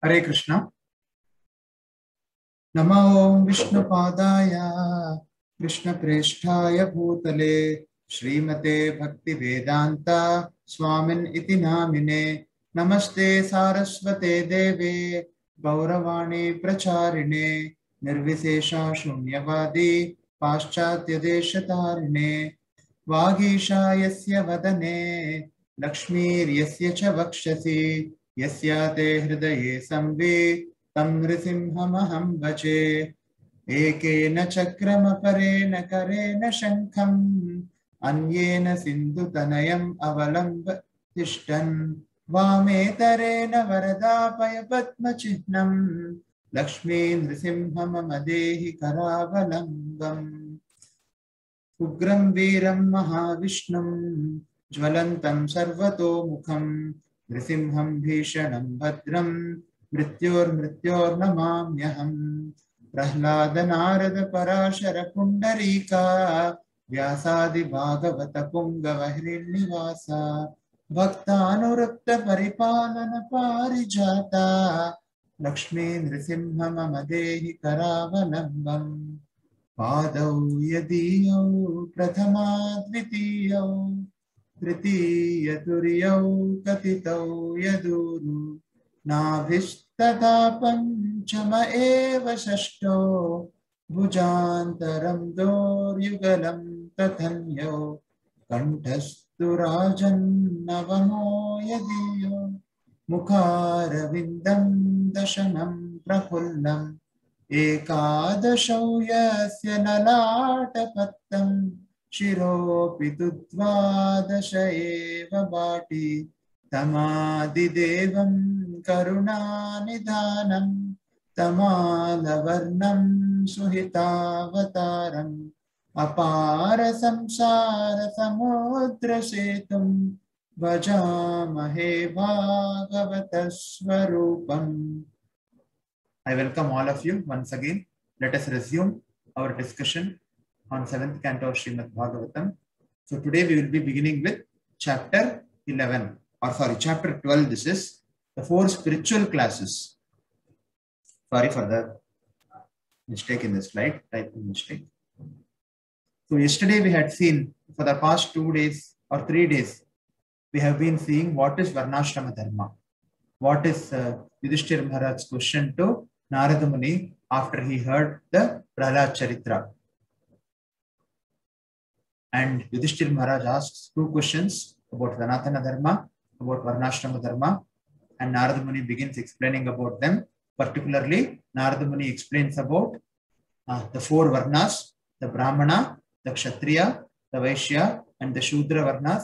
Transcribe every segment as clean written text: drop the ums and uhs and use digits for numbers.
Hare Krishna. Namo Om Vishnupadaya Krishna Presthaya Bhutale Srimate Bhakti Vedanta Swamin Iti Namine Namaste Saraswate Deve Gauravani Pracharine Nirvisesha Shunyavadi Paschatya Deshatarine Vagisha Yasya Vadane Lakshmir Yasya Cha Vakshasi Yasya Te Hridaye Samve तं नृसिंहमहं भजे एकेन चक्रमपरेण करेण शङ्खम् अन्येन सिन्धुतनयम् अवलम्ब्य वामेतरेण वरदाभयपद्मचिह्नम् लक्ष्मी नृसिंहमम देहि करावलम्बम् उग्रं वीरं महाविष्णुं ज्वलन्तं सर्वतोमुखं नृसिंहं भीषणं भद्रं मृत्योर्नमाम्यहम् प्रह्लाद नारद पराशर पुण्डरीका व्यासादि भागवत पुंगव हिरण्यवास भक्तानुरक्त परिपालन पारिजाता लक्ष्मी नृसिंह मम देहि करावलम्बम् पादौ यदीयौ प्रथमा द्वितीयौ तृतीय तुर्यौ कथितौ यदूरु नाभिस्तथा पंचम एव षष्ठो भुजान्तरं दोर्युगलं तथन्यो कंठस्तु राजन्नवमो यदीयो मुखारविन्दं दशनं प्रफुल्लम् एकादशौ यस्य ललाटपत्रं शिरोऽपि तु द्वादश एव बाटी तमादिदेवं करुणानिधानं तमालवर्णं सुहितावतारम् अपार संसार समुद्र सेतुं भजामहे भागवत स्वरूपम्. I welcome all of you once again. Let us resume our discussion on 7th canto of Srimad Bhagavatam. So today we will be beginning with chapter 11. Or sorry, chapter 12. This is the 4 spiritual classes. Sorry for the mistake in the slide, typing mistake. So yesterday we had seen, for the past 2 days or 3 days, we have been seeing what is Varnashrama Dharma. What is Yudhishthira Maharaj's question to Narada Muni after he heard the Prahlad Charitra. And Yudhishthira Maharaj asks 2 questions about Sanatana Dharma, about Varnashrama Dharma, and Narada Muni begins explaining about them. Particularly, Narada Muni explains about the 4 Varnas, the Brahmana, the Kshatriya, the Vaishya, and the Shudra Varnas.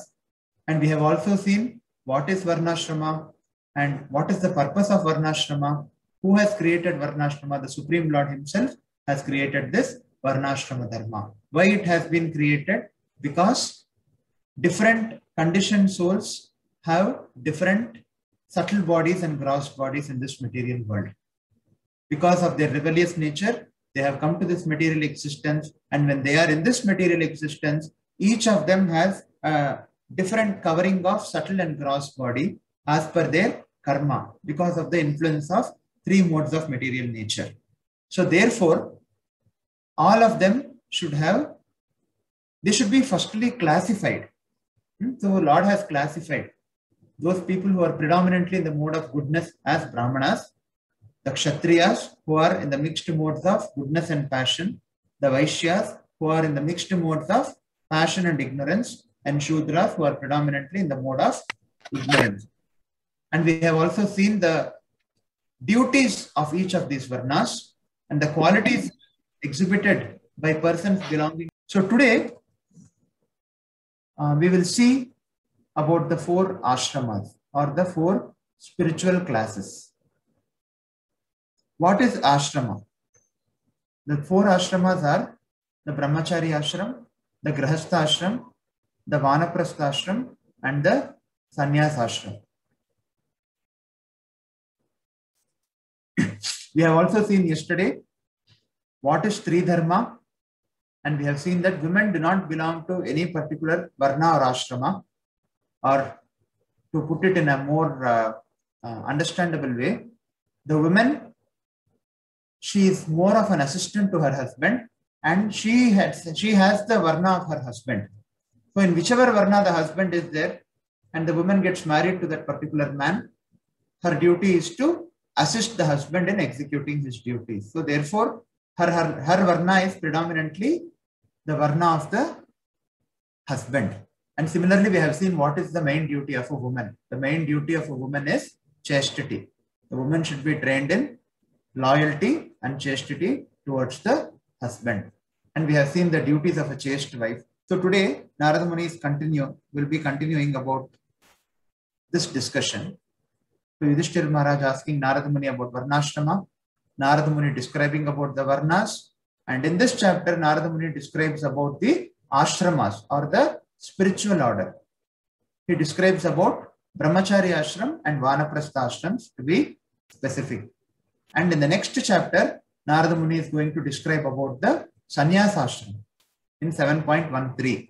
And we have also seen what is Varnashrama and what is the purpose of Varnashrama. Who has created Varnashrama? The Supreme Lord himself has created this Varnashrama Dharma. Why it has been created? Because different conditioned souls have different subtle bodies and gross bodies in this material world. Because of their rebellious nature, they have come to this material existence, and when they are in this material existence, each of them has a different covering of subtle and gross body as per their karma, because of the influence of 3 modes of material nature. So therefore, all of them should be firstly classified. So Lord has classified those people who are predominantly in the mode of goodness as Brahmanas, the Kshatriyas who are in the mixed modes of goodness and passion, the Vaishyas who are in the mixed modes of passion and ignorance, and Shudras who are predominantly in the mode of ignorance. And we have also seen the duties of each of these Varnas and the qualities exhibited by persons belonging. So today we will see about the 4 ashramas or the 4 spiritual classes. What is ashrama? The 4 ashramas are the Brahmachari ashram, the Grahastha ashram, the Vanaprastha ashram, and the Sannyas ashram. We have also seen yesterday what is Tri Dharma, and we have seen that women do not belong to any particular Varna or Ashrama, or to put it in a more understandable way, The woman, she is more of an assistant to her husband, and she has the varna of her husband. So in whichever varna the husband is there and the woman gets married to that particular man, her duty is to assist the husband in executing his duties. So therefore, her varna is predominantly the varna of the husband. And similarly, we have seen what is the main duty of a woman. The main duty of a woman is chastity. The woman should be trained in loyalty and chastity towards the husband. And we have seen the duties of a chaste wife. So today, Narada Muni will be continuing about this discussion. So Yudhishthira Maharaj asking Narada Muni about Varnashrama, Narada Muni describing about the Varnas, and in this chapter, Narada Muni describes about the Ashramas or the spiritual order. He describes about Brahmachari Ashram and Vanaprastha Ashrams to be specific. And in the next chapter, Narada Muni is going to describe about the Sannyasa Ashram in 7.13.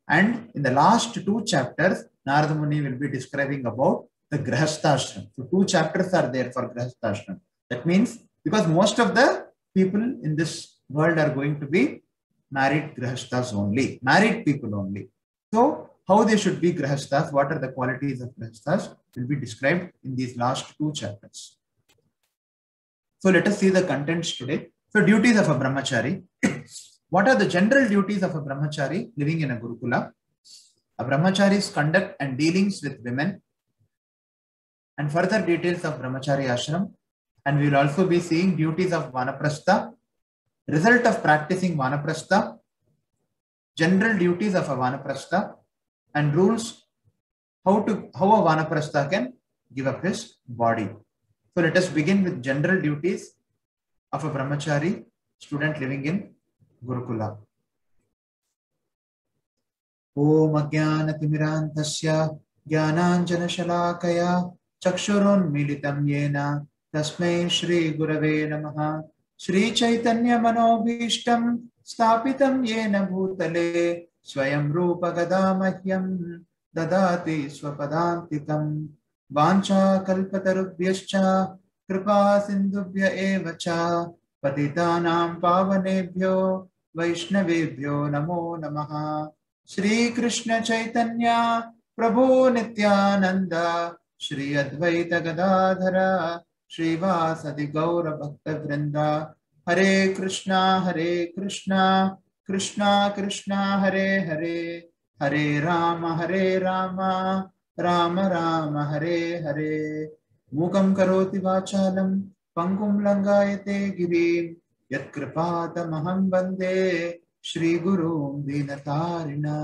And in the last two chapters, Narada Muni will be describing about the Grihastha Ashram. So 2 chapters are there for Grihastha Ashram. That means because most of the people in this world are going to be married Grihasthas only, married people only. So how they should be Grihasthas, what are the qualities of Grihasthas will be described in these last 2 chapters. So let us see the contents today. So duties of a Brahmachari. What are the general duties of a Brahmachari living in a Gurukula? A Brahmachari's conduct and dealings with women, and further details of Brahmachari Ashram. And we will also be seeing duties of Vanaprastha, result of practicing Vanaprastha, general duties of a Vanaprastha, and rules how a Vanaprastha can give up his body. So let us begin with general duties of a Brahmachari student living in Gurukula. Om Ajnanatimirandhasya Jnananjana Shalakaya Chakshurunmilitam Yena Tasmai Shri Gurave Namaha. Shri Chaitanya Manobhishtam Stapitam Yena Bhutale Swayam Rupa Gadamahyam Dadati Swapadantikam Vancha Kalpatarubhyascha Kripa Sindhubhya Evacha Patitanam Pavanebhyo Vaishnavebhyo Namo Namaha. Shri Krishna Chaitanya Prabhu Nityananda Shri Advaita Gadadhara Shri Vasadi Gaura Bhakta Vrinda. Hare Krishna Krishna Krishna Hare Hare Hare Rama Rama Rama Hare Hare. Mukam karoti vachalam pangum langayate girim yat kripatamaham vande Shri Guru Dinatarina.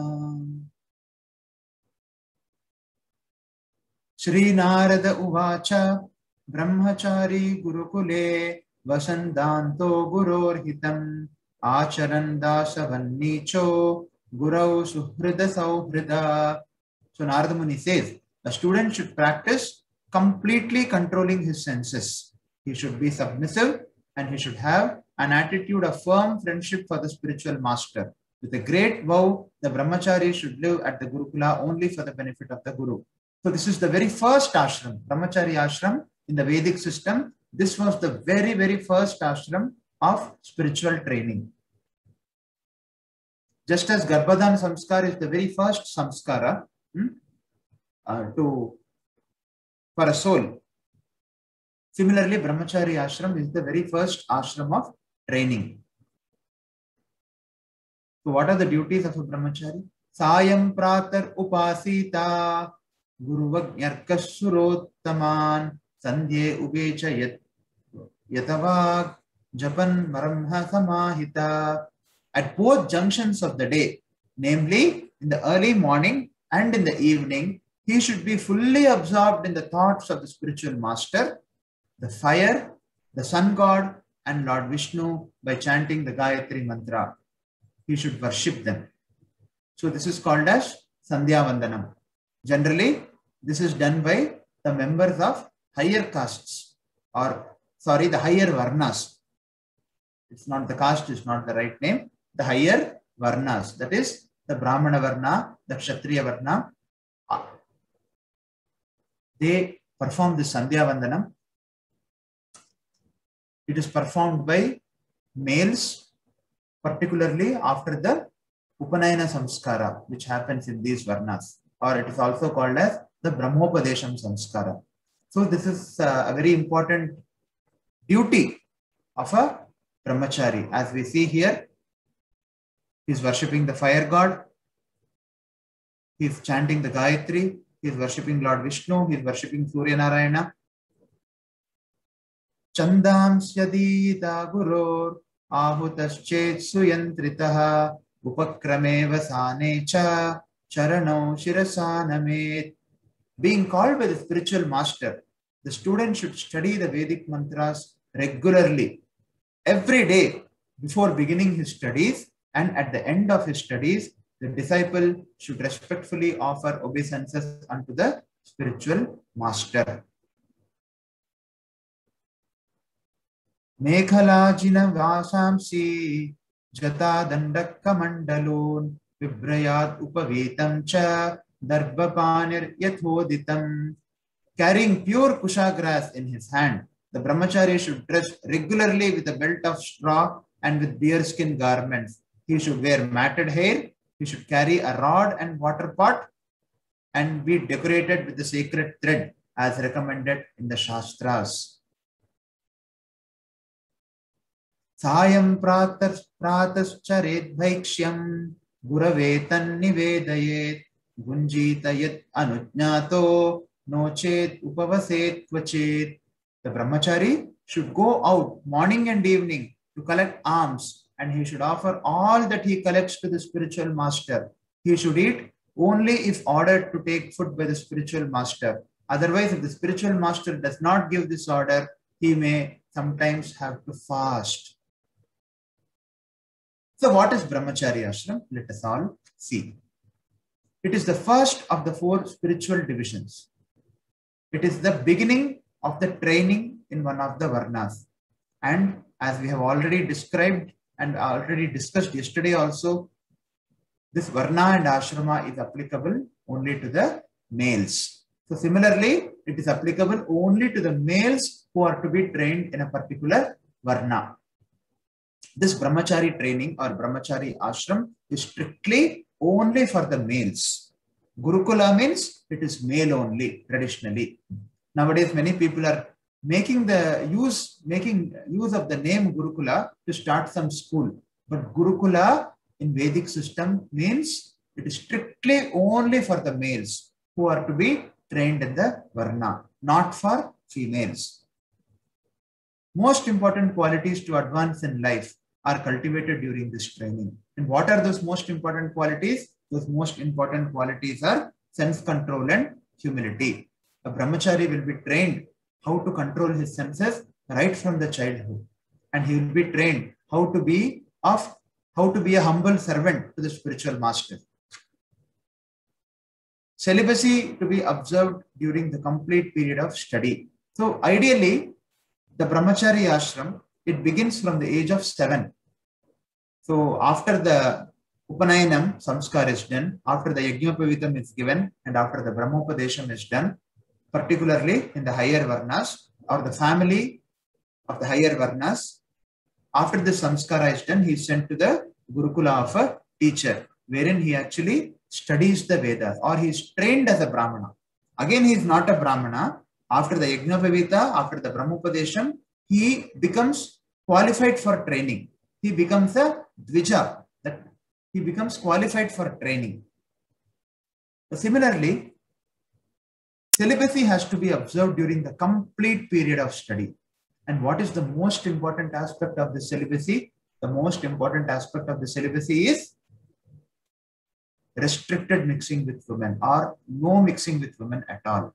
Shri Narada Uvacha Brahmachari Gurukule Vasandanto Gurorhitam Acharan Dasavannicho Gurau Suhrida Sauhrida. So Narada Muni says, a student should practice completely controlling his senses. He should be submissive and he should have an attitude of firm friendship for the spiritual master. With a great vow, the Brahmachari should live at the Gurukula only for the benefit of the Guru. So this is the very first ashram, Brahmachari ashram in the Vedic system. This was the very, very first ashram of spiritual training. Just as Garbhadan Samskar is the very first samskara for a soul. Similarly, Brahmachari ashram is the very first ashram of training. So what are the duties of a Brahmachari? Sayam pratar upasita Guruvajnarkas surottaman Sandhye ubecha yatavag japan maramha samahita. At both junctions of the day, namely in the early morning and in the evening, he should be fully absorbed in the thoughts of the spiritual master, the fire, the sun god, and Lord Vishnu by chanting the Gayatri mantra. He should worship them. So this is called as Sandhya Vandanam. Generally, this is done by the members of higher castes, the higher varnas. It's not the caste, is not the right name. The higher varnas, that is the Brahmana Varna, the Kshatriya Varna. They perform the Sandhya Vandanam. It is performed by males, particularly after the Upanayana Samskara, which happens in these Varnas, or it is also called as the Brahmopadesham Samskara. So this is a very important duty of a brahmachari. As we see here, he is worshipping the fire god, he is chanting the Gayatri, he is worshipping Lord Vishnu, he is worshipping Surya Narayana. Chandam syadita gurur ahutaschet suyantritaha upakrame vasane cha charanau shirasanamet. Being called by the spiritual master, the student should study the Vedic mantras regularly, every day before beginning his studies, and at the end of his studies, the disciple should respectfully offer obeisances unto the spiritual master. Mekhalajina vasamsi jata dandakka mandalon vibrayat upavetam cha darbhapanir yathoditam. Carrying pure kusha grass in his hand, the brahmachari should dress regularly with a belt of straw and with deerskin garments. He should wear matted hair, he should carry a rod and water pot, and be decorated with the sacred thread as recommended in the Shastras. Sayam pratascharet bhaikshyam guravetan nivedayet gunjitayat anujnato nochet upavaset kvachet. The brahmachari should go out morning and evening to collect alms, and he should offer all that he collects to the spiritual master. He should eat only if ordered to take food by the spiritual master. Otherwise, if the spiritual master does not give this order, he may sometimes have to fast. So what is brahmachari ashram? Let us all see. It is the first of the 4 spiritual divisions. It is the beginning of the training in one of the varnas. And as we have already described and already discussed yesterday also, this varna and ashrama is applicable only to the males. So similarly, it is applicable only to the males who are to be trained in a particular varna. This brahmachari training or brahmachari ashram is strictly only for the males. Gurukula means it is male only traditionally. Nowadays, many people are making use of the name Gurukula to start some school. But Gurukula in Vedic system means it is strictly only for the males who are to be trained in the varna, not for females. Most important qualities to advance in life are cultivated during this training. And what are those most important qualities? Those most important qualities are self-control and humility. A brahmachari will be trained how to control his senses right from the childhood. And he will be trained how to be a humble servant to the spiritual master. Celibacy to be observed during the complete period of study. So ideally, the brahmachari ashram, it begins from the age of 7. So after the Upanayanam samskar is done, after the Yajnapavitam is given, and after the Brahmopadesham is done, particularly in the higher varnas or the family of the higher varnas, after the samskara is done, he is sent to the Gurukula of a teacher, wherein he actually studies the Vedas, or he is trained as a Brahmana. Again, he is not a Brahmana. After the Yajnapavita, after the Brahmopadesham, he becomes qualified for training. He becomes a Dvija, that he becomes qualified for training. So similarly, celibacy has to be observed during the complete period of study. And what is the most important aspect of the celibacy? The most important aspect of the celibacy is restricted mixing with women, or no mixing with women at all.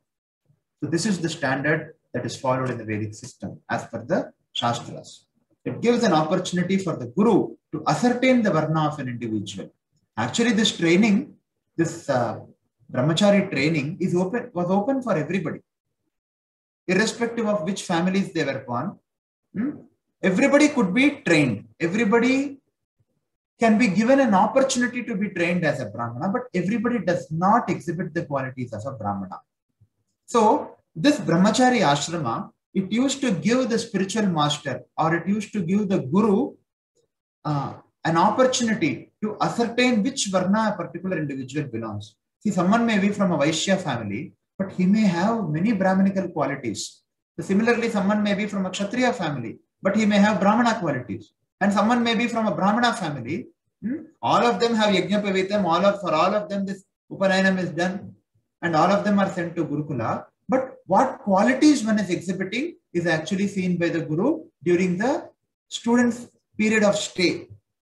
So this is the standard that is followed in the Vedic system as per the Shastras. It gives an opportunity for the Guru to ascertain the varna of an individual. Actually, this training, this brahmachari training was open for everybody, irrespective of which families they were born. Everybody could be trained. Everybody can be given an opportunity to be trained as a Brahmana, but everybody does not exhibit the qualities of a Brahmana. So this brahmachari ashrama, it used to give the spiritual master, or it used to give the guru an opportunity to ascertain which varna a particular individual belongs. See, someone may be from a Vaishya family, but he may have many Brahminical qualities. So similarly, someone may be from a Kshatriya family, but he may have Brahmana qualities. And someone may be from a Brahmana family. All of them have Yajnapavitam, for all of them this Upanayanam is done, and all of them are sent to Gurukula. But what qualities one is exhibiting is actually seen by the Guru during the student's period of stay.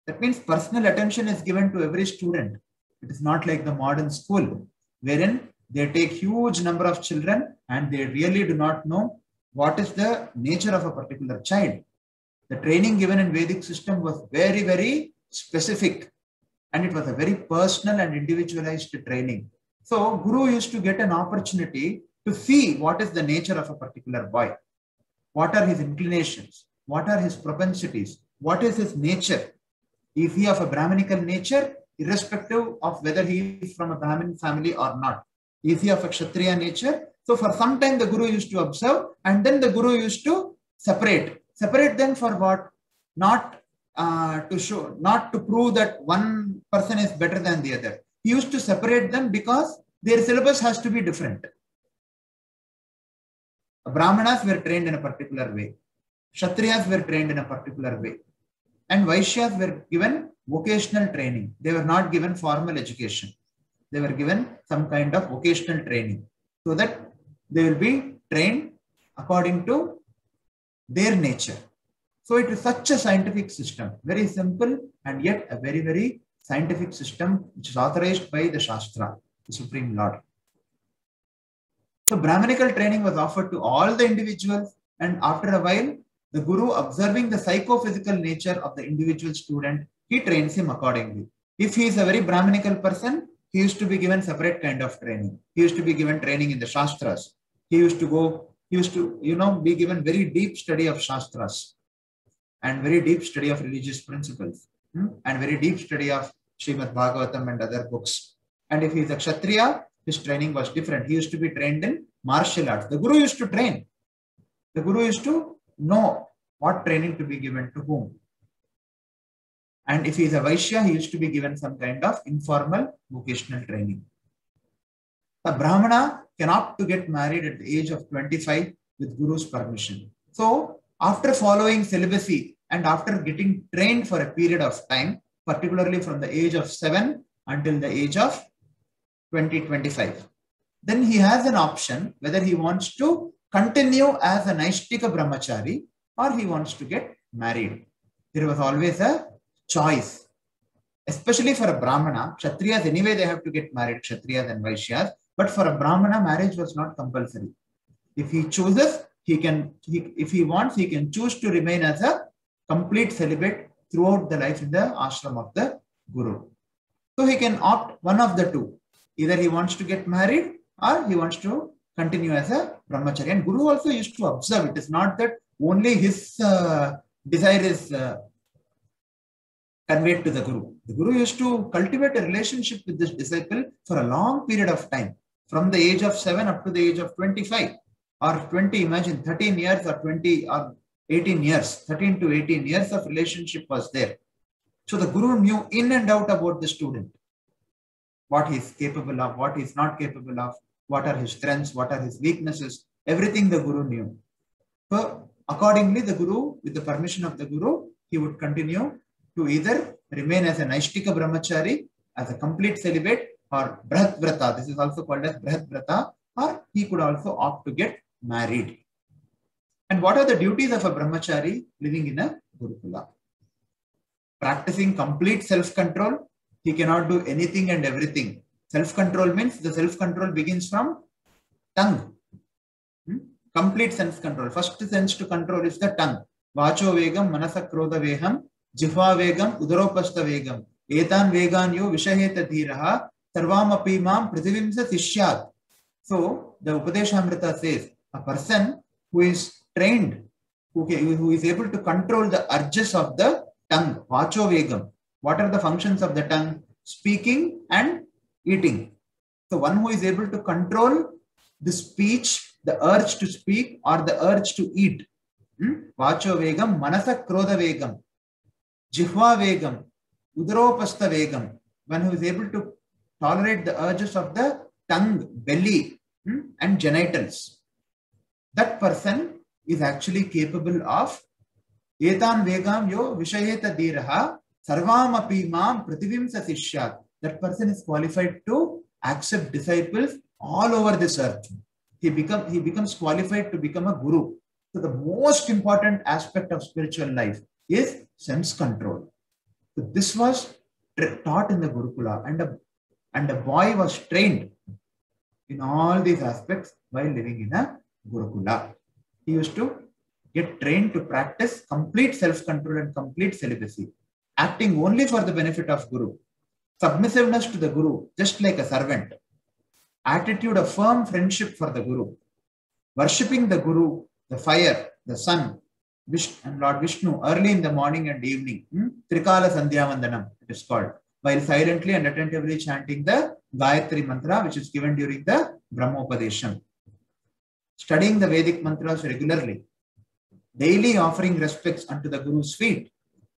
That means personal attention is given to every student. It is not like the modern school, wherein they take huge number of children and they really do not know what is the nature of a particular child. The training given in Vedic system was very, very specific, and it was a very personal and individualized training. So Guru used to get an opportunity to see what is the nature of a particular boy. What are his inclinations? What are his propensities? What is his nature? Is he of a Brahminical nature, irrespective of whether he is from a Brahmin family or not? Is he of a Kshatriya nature? So for some time the Guru used to observe, and then the Guru used to separate. Separate them for what? Not to prove that one person is better than the other. He used to separate them because their syllabus has to be different. Brahmanas were trained in a particular way. Kshatriyas were trained in a particular way. And Vaishyas were given vocational training. They were not given formal education. They were given some kind of vocational training, so that they will be trained according to their nature. So it is such a scientific system, very simple and yet a very, very scientific system which is authorized by the Shastra, the Supreme Lord. So Brahminical training was offered to all the individuals, and after a while, the Guru, observing the psychophysical nature of the individual student, he trains him accordingly. If he is a very Brahminical person, he used to be given separate kind of training. He used to be given training in the Shastras. He used to, be given very deep study of Shastras and very deep study of religious principles and very deep study of Srimad Bhagavatam and other books. And if he is a Kshatriya, his training was different. He used to be trained in martial arts. The Guru used to train. The Guru used to know what training to be given to whom. And if he is a Vaishya, he used to be given some kind of informal vocational training. A Brahmana can opt to get married at the age of 25 with Guru's permission. So, after following celibacy and after getting trained for a period of time, particularly from the age of 7 until the age of 20-25, then he has an option whether he wants to continue as a Naishtika Brahmachari or he wants to get married. There was always a choice, especially for a Brahmana. Kshatriyas anyway, they have to get married, Kshatriyas and Vaishyas, but for a Brahmana, marriage was not compulsory. If he chooses, if he wants, he can choose to remain as a complete celibate throughout the life in the ashram of the Guru. So he can opt one of the two. Either he wants to get married or he wants to continue as a brahmachari. And Guru also used to observe. It is not that only his desire is conveyed to the Guru. The Guru used to cultivate a relationship with this disciple for a long period of time, from the age of 7 up to the age of 25 or 20. Imagine 13 years or 20 or 18 years, 13 to 18 years of relationship was there. So the Guru knew in and out about the student, what he is capable of, what he is not capable of, what are his strengths, what are his weaknesses, everything the Guru knew. So accordingly, the Guru, with the permission of the Guru, he would continue to either remain as a Naishtika Brahmachari, as a complete celibate, or Brahat Vrata. This is also called as Brahat Vrata, or he could also opt to get married. And what are the duties of a Brahmachari living in a Gurukula? Practicing complete self-control. He cannot do anything and everything. Self-control means the self-control begins from tongue. Complete self-control. First sense to control is the tongue. Vacho vegam, manasa krodha veham, jihva vegam, udaropastha vegam. Etan veganyo vishaheta dhiraha, sarvam api mam prithivimsa sishyat. So, the Upadeshamrita says, a person who is trained, who is able to control the urges of the tongue, vacho vegam. What are the functions of the tongue? Speaking and eating. So one who is able to control the speech, the urge to speak or the urge to eat. Vacho vegam, manasa krodha vegam, jihva vegam, udaropastha vegam. One who is able to tolerate the urges of the tongue, belly, and genitals. That person is actually capable of etan vegam yo vishayeta diraha sarvam api mam prativimsa sishyat. That person is qualified to accept disciples all over this earth. He becomes qualified to become a guru. So the most important aspect of spiritual life is sense control. So this was taught in the Gurukula, and the boy was trained in all these aspects while living in a Gurukula. He used to get trained to practice complete self-control and complete celibacy, acting only for the benefit of Guru, submissiveness to the Guru, just like a servant, attitude of firm friendship for the Guru, worshipping the Guru, the fire, the sun, and Lord Vishnu early in the morning and evening, Trikala Sandhya Vandanam, it is called, while silently and attentively chanting the Gayatri mantra, which is given during the Brahmopadesham. Studying the Vedic mantras regularly, daily offering respects unto the Guru's feet,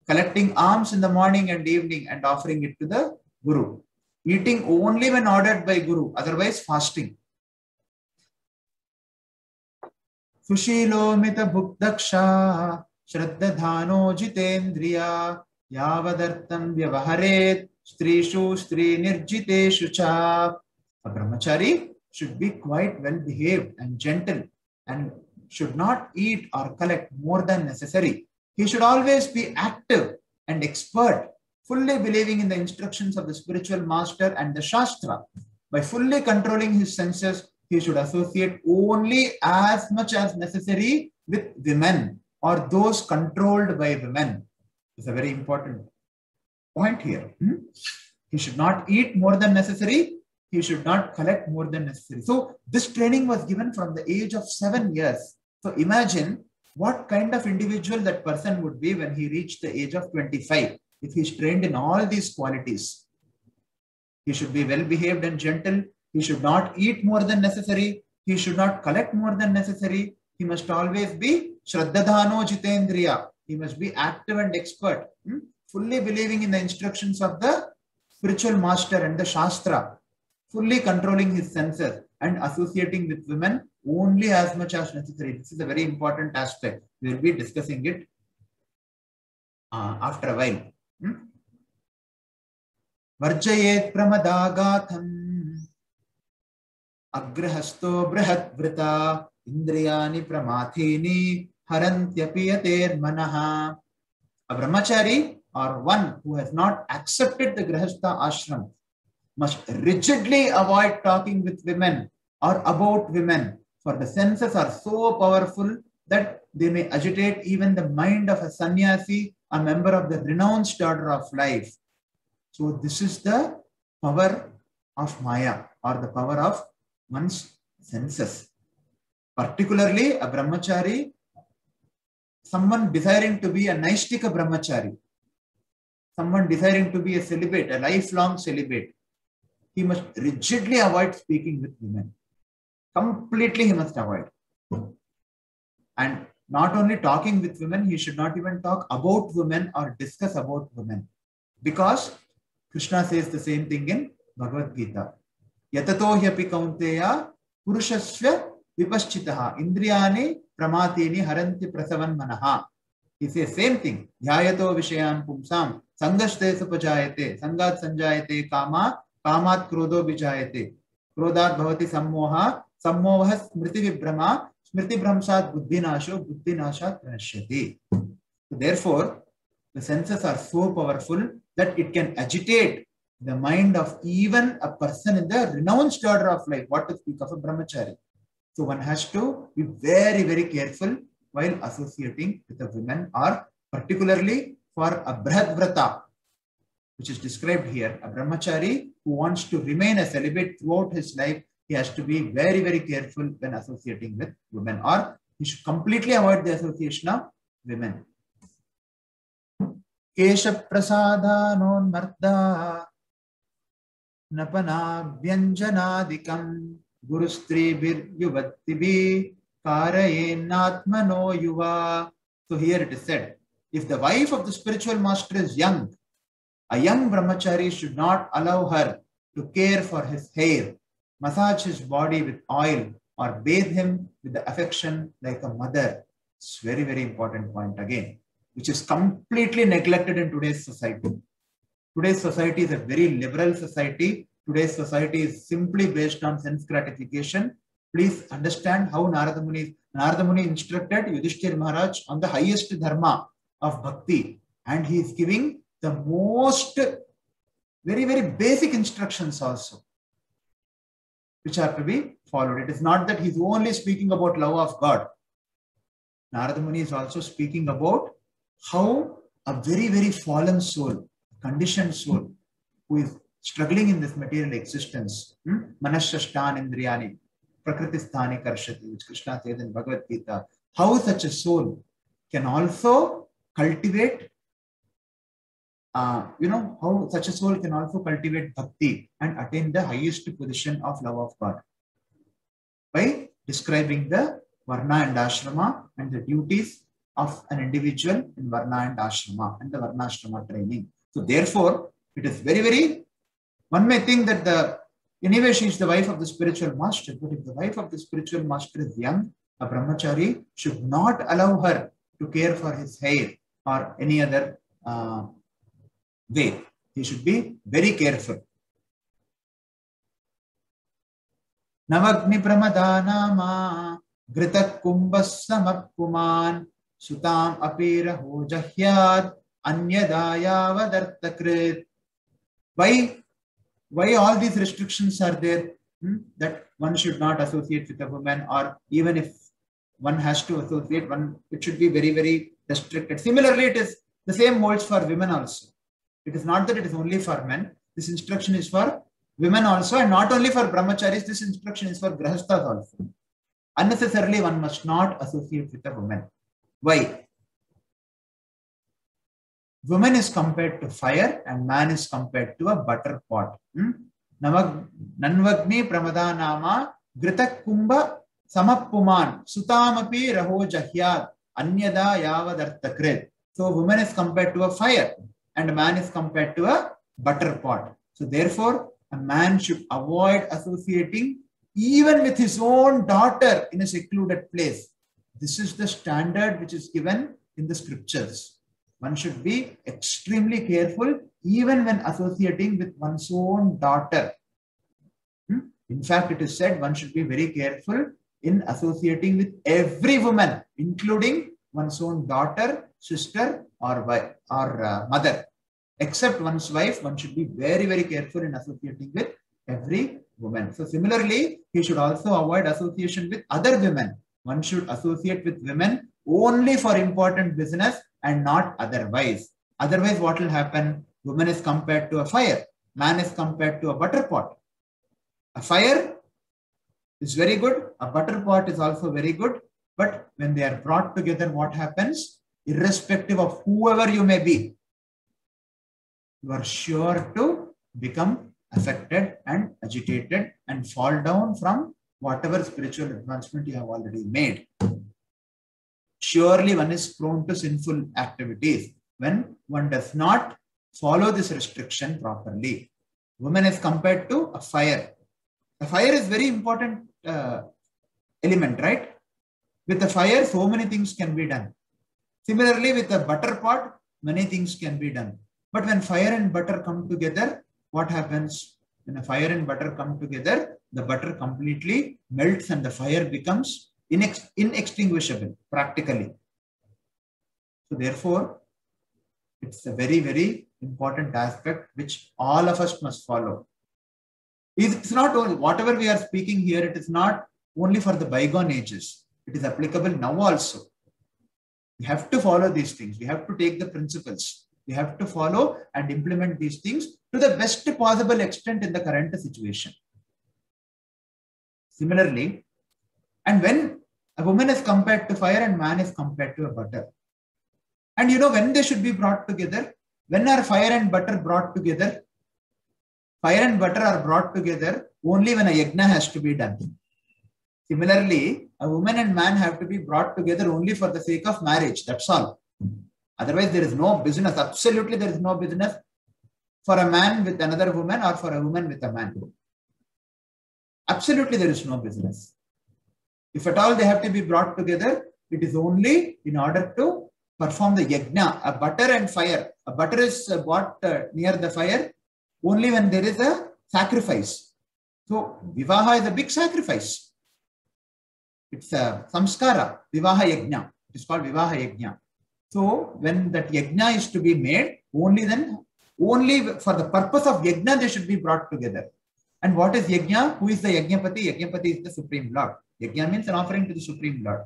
collecting alms in the morning and evening and offering it to the Guru, eating only when ordered by Guru, otherwise fasting. Sushilomita bhukdaksha shraddhadhano jitendriya yavadartam vyavaharet strishu stri nirjiteshu cha. A brahmachari should be quite well behaved and gentle and should not eat or collect more than necessary. He should always be active and expert, fully believing in the instructions of the spiritual master and the Shastra. By fully controlling his senses, he should associate only as much as necessary with women or those controlled by women. It's a very important point here. He should not eat more than necessary. He should not collect more than necessary. So this training was given from the age of 7 years. So imagine what kind of individual that person would be when he reached the age of 25. If he is trained in all these qualities, he should be well behaved and gentle. He should not eat more than necessary. He should not collect more than necessary. He must always be Shraddhadhano Jitendriya. He must be active and expert, fully believing in the instructions of the spiritual master and the Shastra, fully controlling his senses and associating with women only as much as necessary. This is a very important aspect. We will be discussing it after a while. Varjayet pramadagatham agrahasto brihat vrita indriyani pramathini harantyapiyater manaha. A brahmachari or one who has not accepted the grihastha ashram must rigidly avoid talking with women or about women, for the senses are so powerful that they may agitate even the mind of a sannyasi, a member of the renounced order of life. So this is the power of Maya, or the power of one's senses. Particularly a brahmachari, someone desiring to be a Naishtika brahmachari, someone desiring to be a celibate, a lifelong celibate, he must rigidly avoid speaking with women. Completely he must avoid. And not only talking with women, he should not even talk about women or discuss about women. Because Krishna says the same thing in Bhagavad Gita. Yatato hyapi kaunteya purushasya vipaschitaha indriyani pramatini haranti prasavan manaha. He says same thing. Dhyayato vishayan pumsam sangashte supajayate sangat sanjayate kama kamat krodho bijayate krodat bhavati sammoha sammoha smriti vibrama smriti brahmsat buddhinasho buddhinashat pranashyati. Therefore, the senses are so powerful that it can agitate the mind of even a person in the renounced order of life, what to speak of a brahmachari. So one has to be very, very careful while associating with a woman, or particularly for a brahadvrata, which is described here, a brahmachari who wants to remain a celibate throughout his life, he has to be very, very careful when associating with women, or he should completely avoid the association of women. Kesha prasadhanonmarda napana vyanjanadikam Gurustribir Yuvattibi Karayennatmano Yuva. So here it is said, if the wife of the spiritual master is young, a young brahmachari should not allow her to care for his hair, massage his body with oil, or bathe him with the affection like a mother. It's very, very important point again, which is completely neglected in today's society. Today's society is a very liberal society. Today's society is simply based on sense gratification. Please understand how Narada Muni instructed Yudhishthira Maharaj on the highest dharma of bhakti, and he is giving the most very, very basic instructions also, which are to be followed. It is not that he's only speaking about love of God. Narada Muni is also speaking about how a very, very fallen soul, conditioned soul, who is struggling in this material existence, manashashtan indriyani, prakritisthani karshati, which Krishna says in Bhagavad Gita, how such a soul can also cultivate, how such a soul can also cultivate bhakti and attain the highest position of love of God by describing the Varna and Ashrama and the duties of an individual in Varna and Ashrama and the Varnashrama training. So therefore, it is very, very, one may think that anyway she is the wife of the spiritual master, but if the wife of the spiritual master is young, a brahmachari should not allow her to care for his hair or any other way. He should be very careful. Navagni pramadhanama Grita kumbas samappuman sutam apira hojahyad anyadaya vadartakrit. Why all these restrictions are there? That one should not associate with a woman, or even if one has to associate, it should be very, very restricted. Similarly, it is the same holds for women also. It is not that it is only for men. This instruction is for women also, and not only for brahmacharis. This instruction is for grahasthas also. Unnecessarily, one must not associate with a woman. Why? Woman is compared to fire and man is compared to a butter pot. Nanvagni pramadhanama grita kumbha samappuman sutamapi raho jahyad anyada yavadartakrit. So woman is compared to a fire and man is compared to a butter pot. So therefore, a man should avoid associating even with his own daughter in a secluded place. This is the standard which is given in the scriptures. One should be extremely careful even when associating with one's own daughter. In fact, it is said one should be very careful in associating with every woman, including one's own daughter, sister, or wife, or mother. Except one's wife, one should be very, very careful in associating with every woman. So similarly, he should also avoid association with other women. One should associate with women only for important business and not otherwise. Otherwise, what will happen? Woman is compared to a fire. Man is compared to a butter pot. A fire is very good. A butter pot is also very good. But when they are brought together, what happens? Irrespective of whoever you may be, you are sure to become affected and agitated and fall down from whatever spiritual advancement you have already made. Surely one is prone to sinful activities when one does not follow this restriction properly. Woman is compared to a fire. A fire is very important element, right? With a fire, so many things can be done. Similarly, with a butter pot, many things can be done. But when fire and butter come together, what happens? When a fire and butter come together, the butter completely melts and the fire becomes inextinguishable practically. So therefore, it's a very, very important aspect which all of us must follow. It's not only, whatever we are speaking here, it is not only for the bygone ages. It is applicable now also. We have to follow these things. We have to take the principles. We have to follow and implement these things to the best possible extent in the current situation. Similarly, and when a woman is compared to fire and man is compared to a butter. And you know when they should be brought together? When are fire and butter brought together? Fire and butter are brought together only when a yajna has to be done. Similarly, a woman and man have to be brought together only for the sake of marriage. That's all. Otherwise, there is no business. Absolutely, there is no business for a man with another woman or for a woman with a man. Absolutely, there is no business. If at all they have to be brought together, it is only in order to perform the yajna. A butter and fire. A butter is brought near the fire only when there is a sacrifice. So, vivaha is a big sacrifice. It's a samskara, vivaha yajna. It is called vivaha yajna. So, when that yajna is to be made, only for the purpose of yajna, they should be brought together. And what is yajna? Who is the yajnapati? Yajnapati is the Supreme Lord. Yajna means an offering to the Supreme Lord.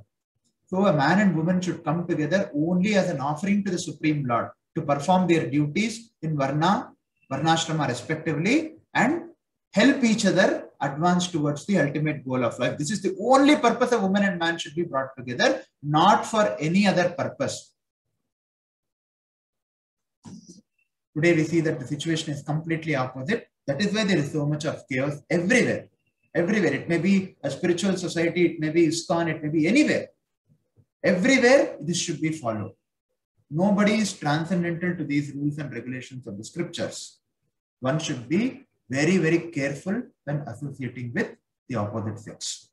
So, a man and woman should come together only as an offering to the Supreme Lord to perform their duties in Varna, Varnashrama respectively, and help each other advance towards the ultimate goal of life. This is the only purpose a woman and man should be brought together, not for any other purpose. Today we see that the situation is completely opposite. That is why there is so much of chaos everywhere. Everywhere. It may be a spiritual society, it may be ISKCON, it may be anywhere. Everywhere this should be followed. Nobody is transcendental to these rules and regulations of the scriptures. One should be very, very careful when associating with the opposite sex.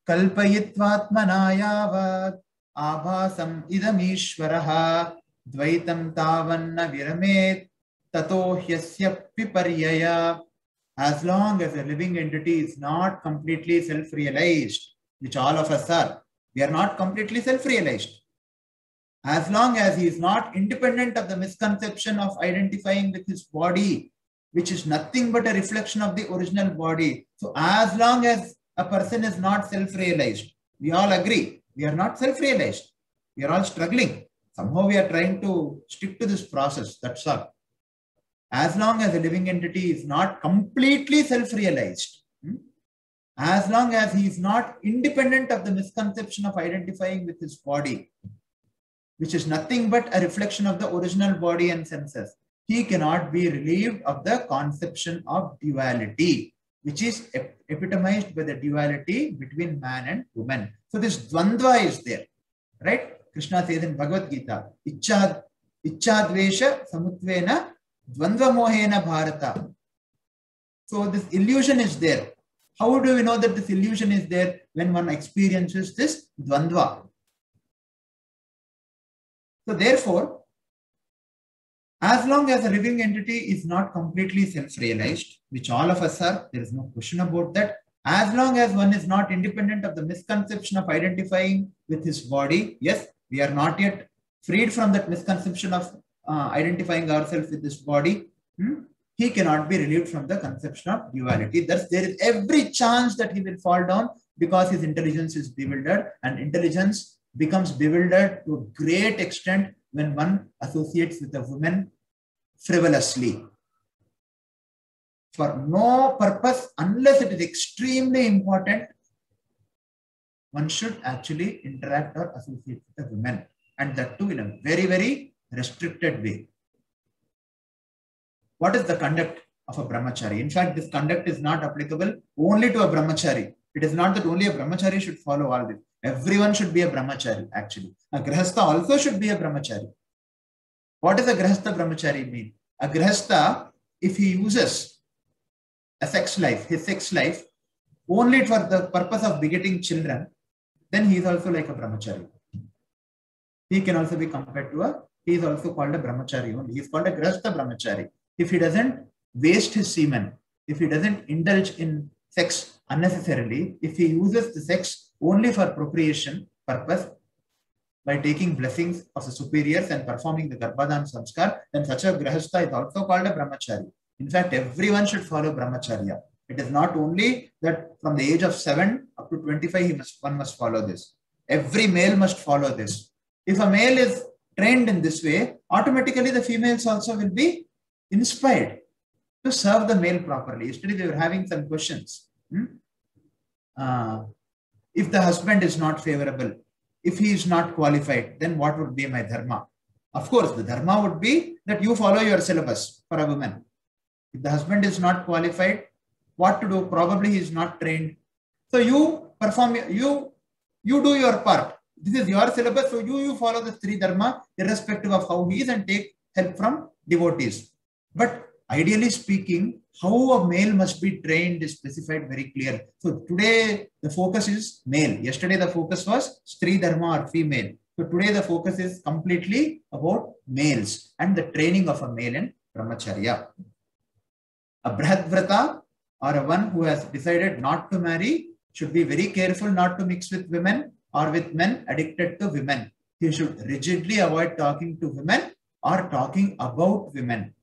Kalpayitvatmanayavat abhasam idamishvaraha dvaitam tavanna viramet tato hyasya piparyaya. As long as a living entity is not completely self-realized, which all of us are, we are not completely self-realized. As long as he is not independent of the misconception of identifying with his body, which is nothing but a reflection of the original body. So as long as a person is not self-realized, we all agree, we are not self-realized. We are all struggling. Somehow we are trying to stick to this process. That's all. As long as a living entity is not completely self-realized, as long as he is not independent of the misconception of identifying with his body, which is nothing but a reflection of the original body and senses, he cannot be relieved of the conception of duality, which is epitomized by the duality between man and woman. So this dvandva is there, right? Krishna says in Bhagavad Gita, Ichchadvesha samutvena dvandva mohena bharata. So this illusion is there. How do we know that this illusion is there? When one experiences this dvandva. So therefore, as long as a living entity is not completely self-realized, which all of us are, there is no question about that. As long as one is not independent of the misconception of identifying with his body, yes, we are not yet freed from that misconception of identifying ourselves with this body. He cannot be relieved from the conception of duality. Thus, there is every chance that he will fall down because his intelligence is bewildered, and intelligence becomes bewildered to a great extent when one associates with a woman frivolously. For no purpose, unless it is extremely important, one should actually interact or associate with a woman, and that too in a very, very restricted way. What is the conduct of a brahmachari? In fact, this conduct is not applicable only to a brahmachari. It is not that only a brahmachari should follow all this. Everyone should be a brahmachari, actually. A grihastha also should be a brahmachari. What does a grihastha brahmachari mean? A grihastha, if he uses a sex life, his sex life, only for the purpose of begetting children, then he is also like a brahmachari. He can also be compared to he is also called a brahmachari only. He is called a grihastha brahmachari. If he doesn't waste his semen, if he doesn't indulge in sex unnecessarily, if he uses the sex only for procreation purpose, by taking blessings of the superiors and performing the Garbhadan Samskar, then such a grihastha is also called a brahmachari. In fact, everyone should follow brahmacharya. It is not only that from the age of 7 up to 25, one must follow this. Every male must follow this. If a male is trained in this way, automatically the females also will be inspired to serve the male properly. Yesterday we were having some questions. If the husband is not favorable, if he is not qualified, then what would be my dharma? Of course, the dharma would be that you follow your syllabus for a woman. If the husband is not qualified, what to do? Probably he is not trained. So you perform, you do your part. This is your syllabus, so you follow the Stri Dharma irrespective of how he is and take help from devotees. But ideally speaking, how a male must be trained is specified very clear. So today the focus is male. Yesterday the focus was Stri Dharma or female. So today the focus is completely about males and the training of a male in Brahmacharya. A Brihadvrata or a one who has decided not to marry should be very careful not to mix with women or with men addicted to women. He should rigidly avoid talking to women or talking about women.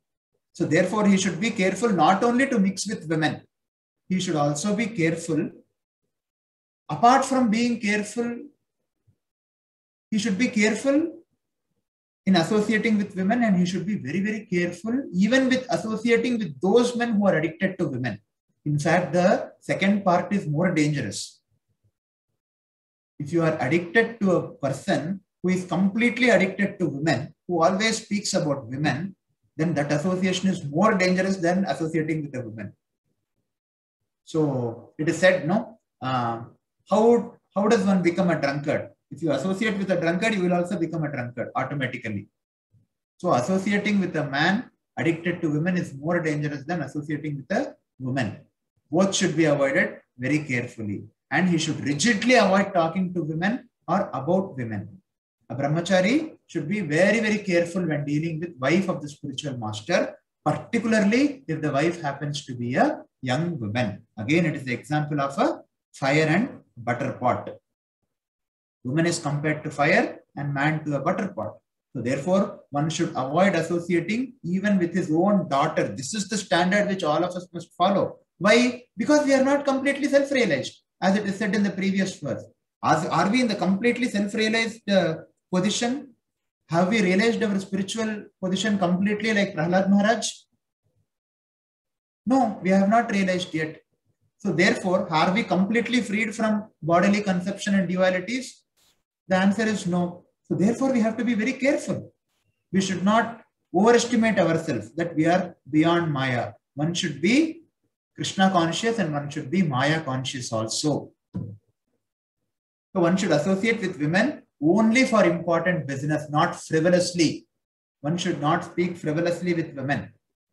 So therefore, he should be careful not only to mix with women, he should also be careful. Apart from being careful, he should be careful in associating with women, and he should be very, very careful even with associating with those men who are addicted to women. In fact, the second part is more dangerous. If you are addicted to a person who is completely addicted to women, who always speaks about women, then that association is more dangerous than associating with a woman. So it is said, no, how does one become a drunkard? If you associate with a drunkard, you will also become a drunkard automatically. So associating with a man addicted to women is more dangerous than associating with a woman. Both should be avoided very carefully. And he should rigidly avoid talking to women or about women. A brahmachari should be very, very careful when dealing with wife of the spiritual master, particularly if the wife happens to be a young woman. Again, it is the example of a fire and butter pot. Woman is compared to fire and man to a butter pot. So therefore, one should avoid associating even with his own daughter. This is the standard which all of us must follow. Why? Because we are not completely self-realized, as it is said in the previous verse. Are we in the completely self-realized position? Have we realized our spiritual position completely like Prahlad Maharaj? No, we have not realized yet. So therefore, are we completely freed from bodily conception and dualities? The answer is no. So therefore, we have to be very careful. We should not overestimate ourselves that we are beyond Maya. One should be Krishna conscious and one should be Maya conscious also. So one should associate with women only for important business, not frivolously. One should not speak frivolously with women.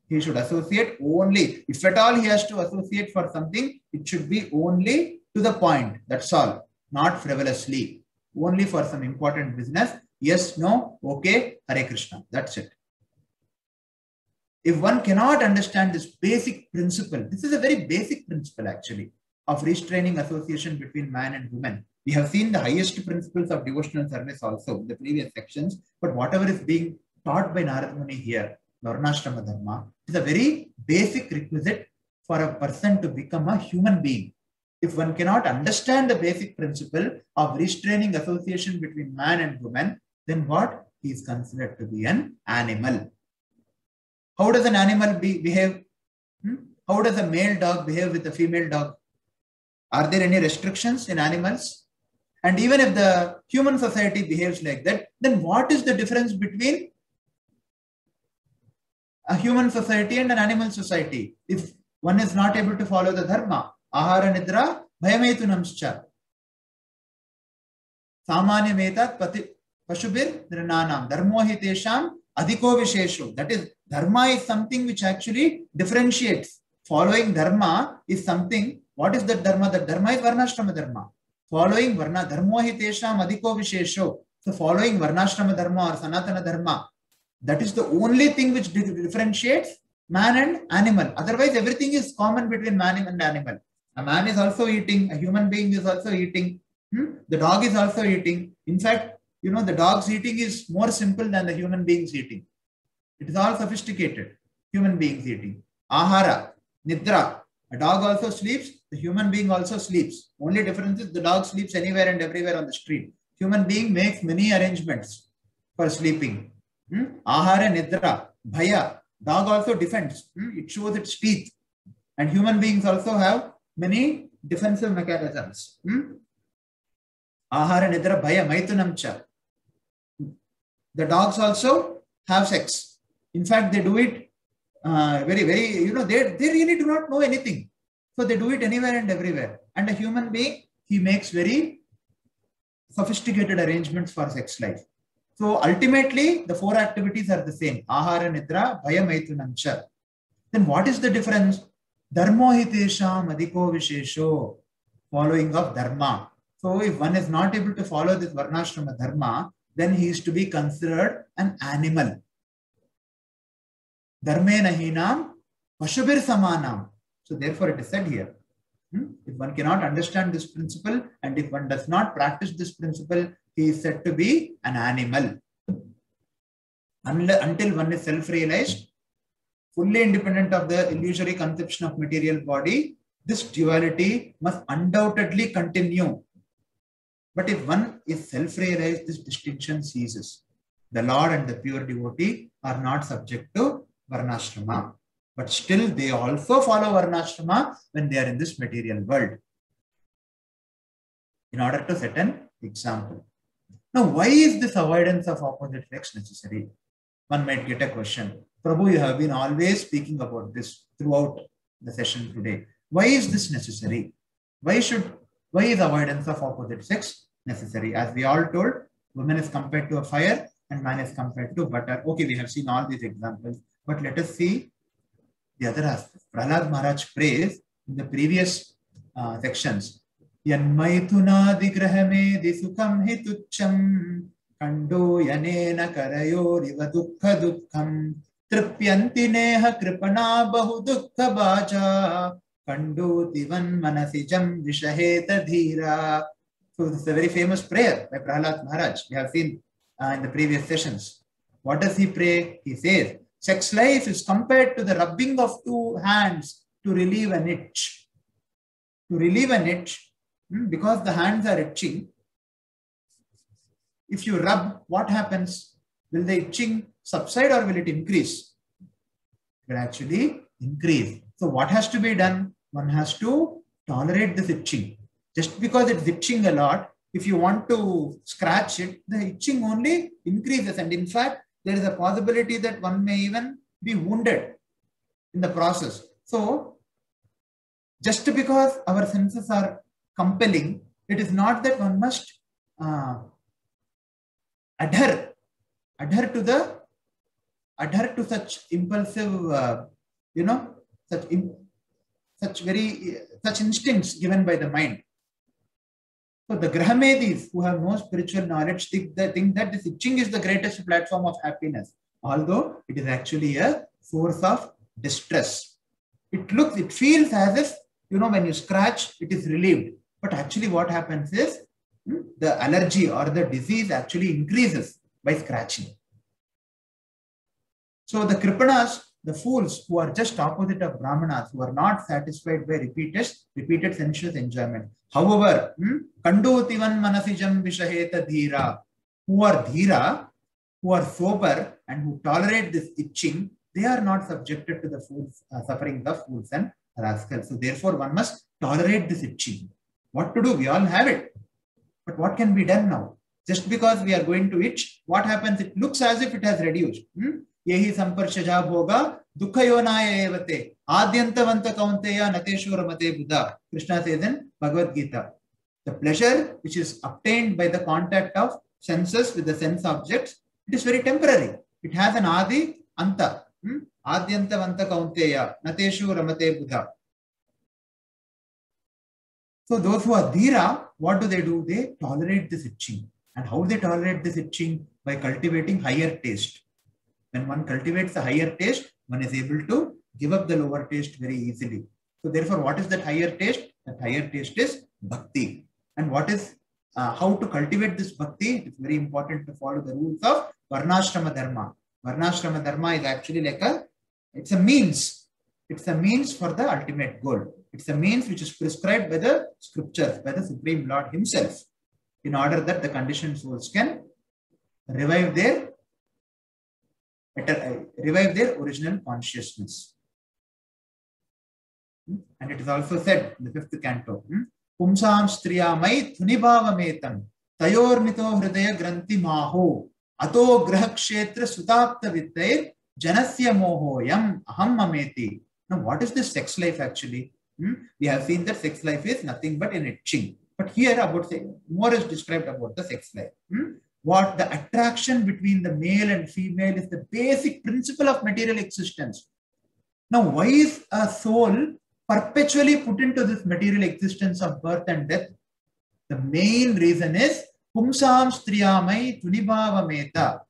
He should associate only, if at all he has to associate for something, it should be only to the point. That's all, not frivolously. Only for some important business. Yes, no, okay, Hare Krishna. That's it. If one cannot understand this basic principle, this is a very basic principle actually of restraining association between man and woman. We have seen the highest principles of devotional service also in the previous sections, but whatever is being taught by Narad Muni here, Varnashrama Dharma, is a very basic requisite for a person to become a human being. If one cannot understand the basic principle of restraining association between man and woman, then what? He is considered to be an animal. How does an animal behave? How does a male dog behave with a female dog? Are there any restrictions in animals? And even if the human society behaves like that, then what is the difference between a human society and an animal society? If one is not able to follow the dharma, ahara nidra bhayametunamscha samanya metat pashubir nirnanam dharmo hi tesham adhiko vishesho. That is, dharma is something which actually differentiates. Following dharma is something. What is that dharma? That dharma is varnashrama dharma. Following varna dharmo hi tesham adhiko vishesho. So following varnashrama dharma or sanatana dharma, that is the only thing which differentiates man and animal. Otherwise, everything is common between man and animal. A man is also eating. A human being is also eating. The dog is also eating. In fact, you know, the dog's eating is more simple than the human being's eating. It is all sophisticated. Human beings eating. Ahara, nidra. A dog also sleeps. The human being also sleeps. Only difference is the dog sleeps anywhere and everywhere on the street. Human being makes many arrangements for sleeping. Ahara, nidra, bhaya. Dog also defends. It shows its teeth. And human beings also have many defensive mechanisms. Ahara, nidra, bhaya, maitunamcha. The dogs also have sex. In fact, they do it very, they really do not know anything. So they do it anywhere and everywhere. And a human being, he makes very sophisticated arrangements for sex life. So ultimately, the four activities are the same. Ahara, Nidra, Bhaya, Maithunancha. Then what is the difference? Dharmo hitesham adhiko vishesho, following of dharma. So if one is not able to follow this varnashrama dharma, then he is to be considered an animal. Dharme nahinam pashubir samanam. So therefore it is said here, if one cannot understand this principle and if one does not practice this principle, he is said to be an animal. Until one is self-realized, fully independent of the illusory conception of material body, this duality must undoubtedly continue. But if one is self-realized, this distinction ceases. The Lord and the pure devotee are not subject to varnashrama. But still, they also follow varnashrama when they are in this material world. In order to set an example. Now, why is this avoidance of opposite sex necessary? One might get a question. Prabhu, you have been always speaking about this throughout the session today. Why is this necessary? Why is avoidance of opposite sex necessary? As we all told, woman is compared to a fire and man is compared to butter. Okay, we have seen all these examples, but let us see the other aspect. Prahlad Maharaj prays in the previous sections. Yanmaithunadigrahame disukam hitucham kando yanena karayoriva dukkha dukkham tripyanti neha kripana bahu dukkha baja kando divan manasijam vishaheta dhira. So this is a very famous prayer by Prahlad Maharaj. We have seen in the previous sessions. What does he pray? He says, sex life is compared to the rubbing of two hands to relieve an itch. To relieve an itch, because the hands are itching, if you rub, what happens? Will the itching subside or will it increase? It will actually increase. So what has to be done? One has to tolerate this itching. Just because it's itching a lot, if you want to scratch it, the itching only increases. And in fact, there is a possibility that one may even be wounded in the process. So, just because our senses are compelling, it is not that one must adhere to such impulsive, such instincts given by the mind. So the Grahamedis who have no spiritual knowledge think that this itching is the greatest platform of happiness, although it is actually a source of distress. It feels as if, when you scratch, it is relieved. But actually what happens is the allergy or the disease actually increases by scratching. So the Kripanas, the fools who are just opposite of Brahmanas, who are not satisfied by repeated sensuous enjoyment. However, Kandutivan manasijam vishaheta dhira, who are dhira, who are sober and who tolerate this itching, they are not subjected to the sufferings of fools and rascals. So therefore, one must tolerate this itching. What to do? We all have it. But what can be done now? Just because we are going to itch, what happens? It looks as if it has reduced. Yehi samparshajab hoga dukkayonaya evate adyantavanta kaunteya nateshwaramate buddha. Krishna says in Bhagavad Gita. The pleasure which is obtained by the contact of senses with the sense objects, it is very temporary. It has an adi anta. Adyantavanta kaunteya nateshwaramate buddha. So those who are dhira, what do? They tolerate this itching. And how they tolerate this itching? By cultivating higher taste. When one cultivates a higher taste, one is able to give up the lower taste very easily. So therefore, what is that higher taste? That higher taste is bhakti. And what is, how to cultivate this bhakti? It's very important to follow the rules of Varnashrama Dharma. Varnashrama Dharma is actually it's a means. It's a means for the ultimate goal. It's a means which is prescribed by the scriptures, by the Supreme Lord himself, in order that the conditioned souls can revive their original consciousness. And it is also said in the 5th canto, Pumsam striyamai thunibhavametam tayor mito hridaya granthi maho ato grahakshetra sutapta vittair Janasya mohoyam aham mameti. Now, what is this sex life actually? We have seen that sex life is nothing but an etching. But here, about more is described about the sex life. What the attraction between the male and female is the basic principle of material existence. Now, why is a soul perpetually put into this material existence of birth and death? The main reason is pumsam striyamai tunibhavameta.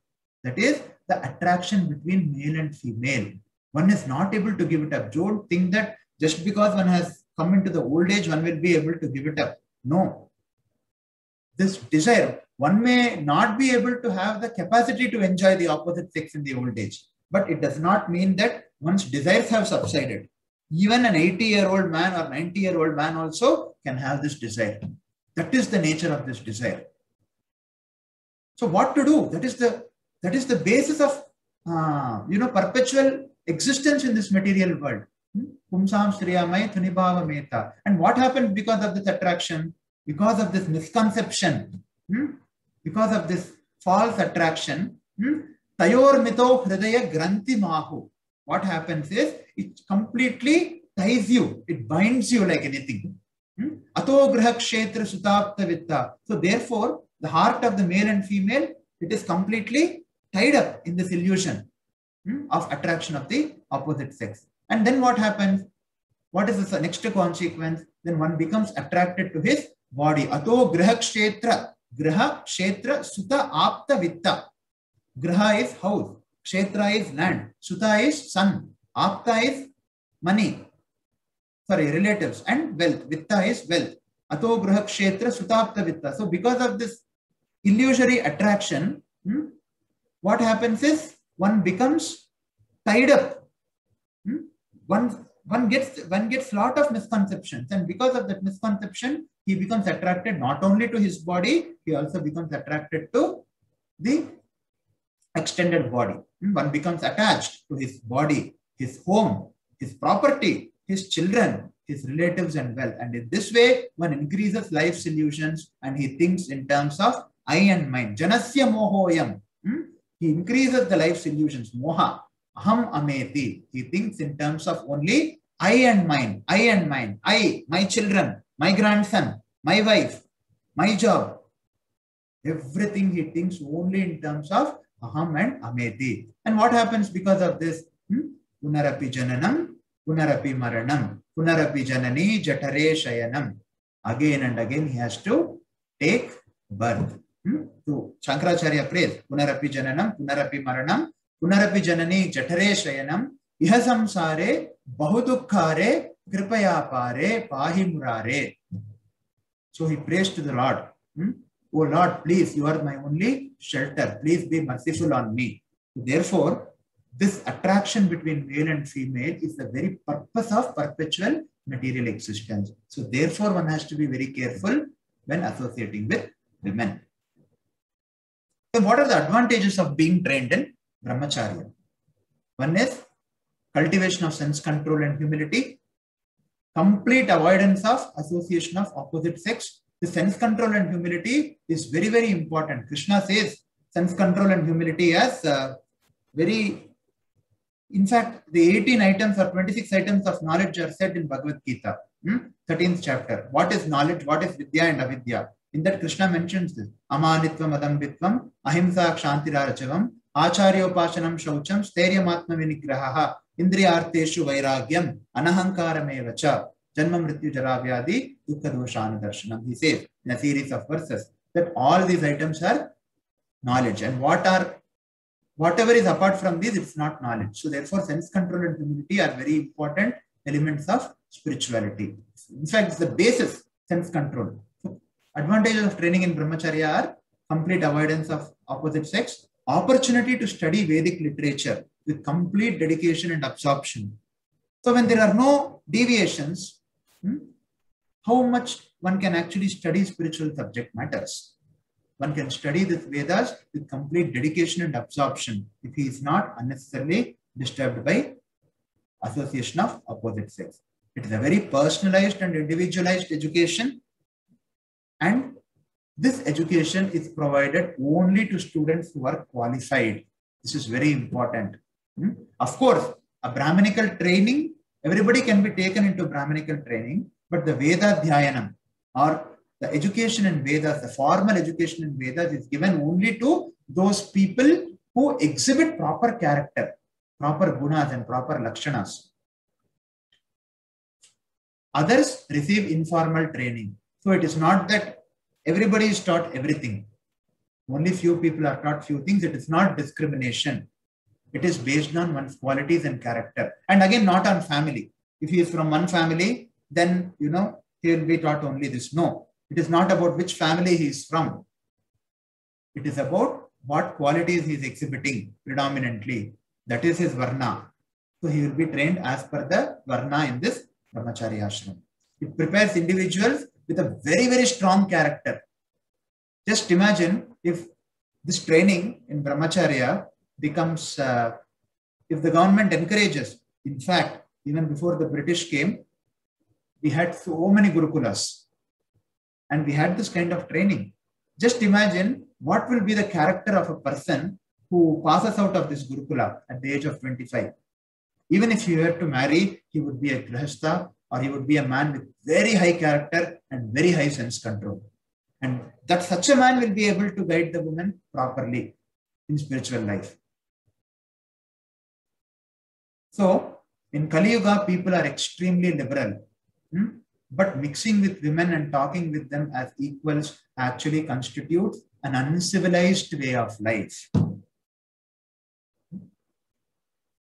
That is the attraction between male and female. One is not able to give it up. Don't think that just because one has come into the old age, one will be able to give it up. No. This desire, one may not be able to have the capacity to enjoy the opposite sex in the old age. But it does not mean that one's desires have subsided. Even an 80-year-old man or 90-year-old man also can have this desire. That is the nature of this desire. So what to do? That is the basis of perpetual existence in this material world. Pumsam striyamai tunibhava meta. And what happens because of this attraction? Because of this misconception, because of this false attraction, tayor mito hridaya granthi mahu. What happens is it completely ties you, it binds you like anything. Ato graha kshetra sutapta vitta. So therefore, the heart of the male and female, it is completely tied up in this illusion of attraction of the opposite sex. And then what happens? What is the next consequence? Then one becomes attracted to his body. Ato graha kshetra suta apta vitta. Graha is house, kshetra is land, suta is sun, apta is money, relatives, and wealth. Vitta is wealth. Ato graha kshetra suta apta vitta. So because of this illusory attraction, what happens is one becomes tied up. One gets lot of misconceptions, and because of that misconception, he becomes attracted not only to his body, he also becomes attracted to the extended body. One becomes attached to his body, his home, his property, his children, his relatives and wealth. And in this way, one increases life's illusions and he thinks in terms of I and mine. Janasya mohoyam. He increases the life's illusions. Moha. Aham ameti. He thinks in terms of only I and mine, I and mine, I, my children, my grandson, my wife, my job. Everything he thinks only in terms of aham and ameti. And what happens because of this? Punarapi jananam, punarapi maranam, punarapi janani jatare shayanam. Again and again he has to take birth. To Shankaracharya prays, punarapi jananam, punarapi maranam, punarapi janani jatare shayanam, iha samsare bahudukkare kripaya pare pahi murare. So he prays to the Lord. Oh Lord, please, you are my only shelter. Please be merciful on me. So therefore, this attraction between male and female is the very purpose of perpetual material existence. So therefore, one has to be very careful when associating with women. So what are the advantages of being trained in brahmacharya? One is cultivation of sense control and humility, complete avoidance of association of opposite sex. The sense control and humility is very, very important. Krishna says sense control and humility as in fact, the 18 items or 26 items of knowledge are said in Bhagavad Gita, 13th chapter. What is knowledge? What is vidya and avidya? In that, Krishna mentions this. Amanitvam adambitvam, ahimsa kshantirarachavam, acharyopashanam shaucham, sthairyamatma vinigraha, indriyarteshu vairagyam, anahankaramevacha, janma mrityu jaravyadi, dukkha doshana darshanam. He says in a series of verses that all these items are knowledge, and whatever is apart from these, it's not knowledge. So therefore, sense control and humility are very important elements of spirituality. In fact, it's the basis, sense control. So advantages of training in brahmacharya are complete avoidance of opposite sex, opportunity to study Vedic literature with complete dedication and absorption. So when there are no deviations, how much one can actually study spiritual subject matters. One can study the Vedas with complete dedication and absorption if he is not unnecessarily disturbed by association of opposite sex. It is a very personalized and individualized education, and this education is provided only to students who are qualified. This is very important. Of course, a Brahminical training, everybody can be taken into Brahminical training, but the Veda Dhyayanam or the education in Vedas, the formal education in Vedas is given only to those people who exhibit proper character, proper gunas and proper lakshanas. Others receive informal training. So it is not that everybody is taught everything. Only few people are taught few things. It is not discrimination. It is based on one's qualities and character. And again, not on family. If he is from one family, then, he will be taught only this. No, it is not about which family he is from. It is about what qualities he is exhibiting predominantly. That is his varna. So he will be trained as per the varna in this Brahmacharya ashram. It prepares individuals with a very, very strong character. Just imagine if this training in Brahmacharya becomes, if the government encourages. In fact, even before the British came, we had so many Gurukulas and we had this kind of training. Just imagine what will be the character of a person who passes out of this Gurukula at the age of 25. Even if he were to marry, he would be a grihastha or he would be a man with very high character and very high sense control. And that such a man will be able to guide the woman properly in spiritual life. So, in Kali Yuga, people are extremely liberal. But mixing with women and talking with them as equals actually constitutes an uncivilized way of life.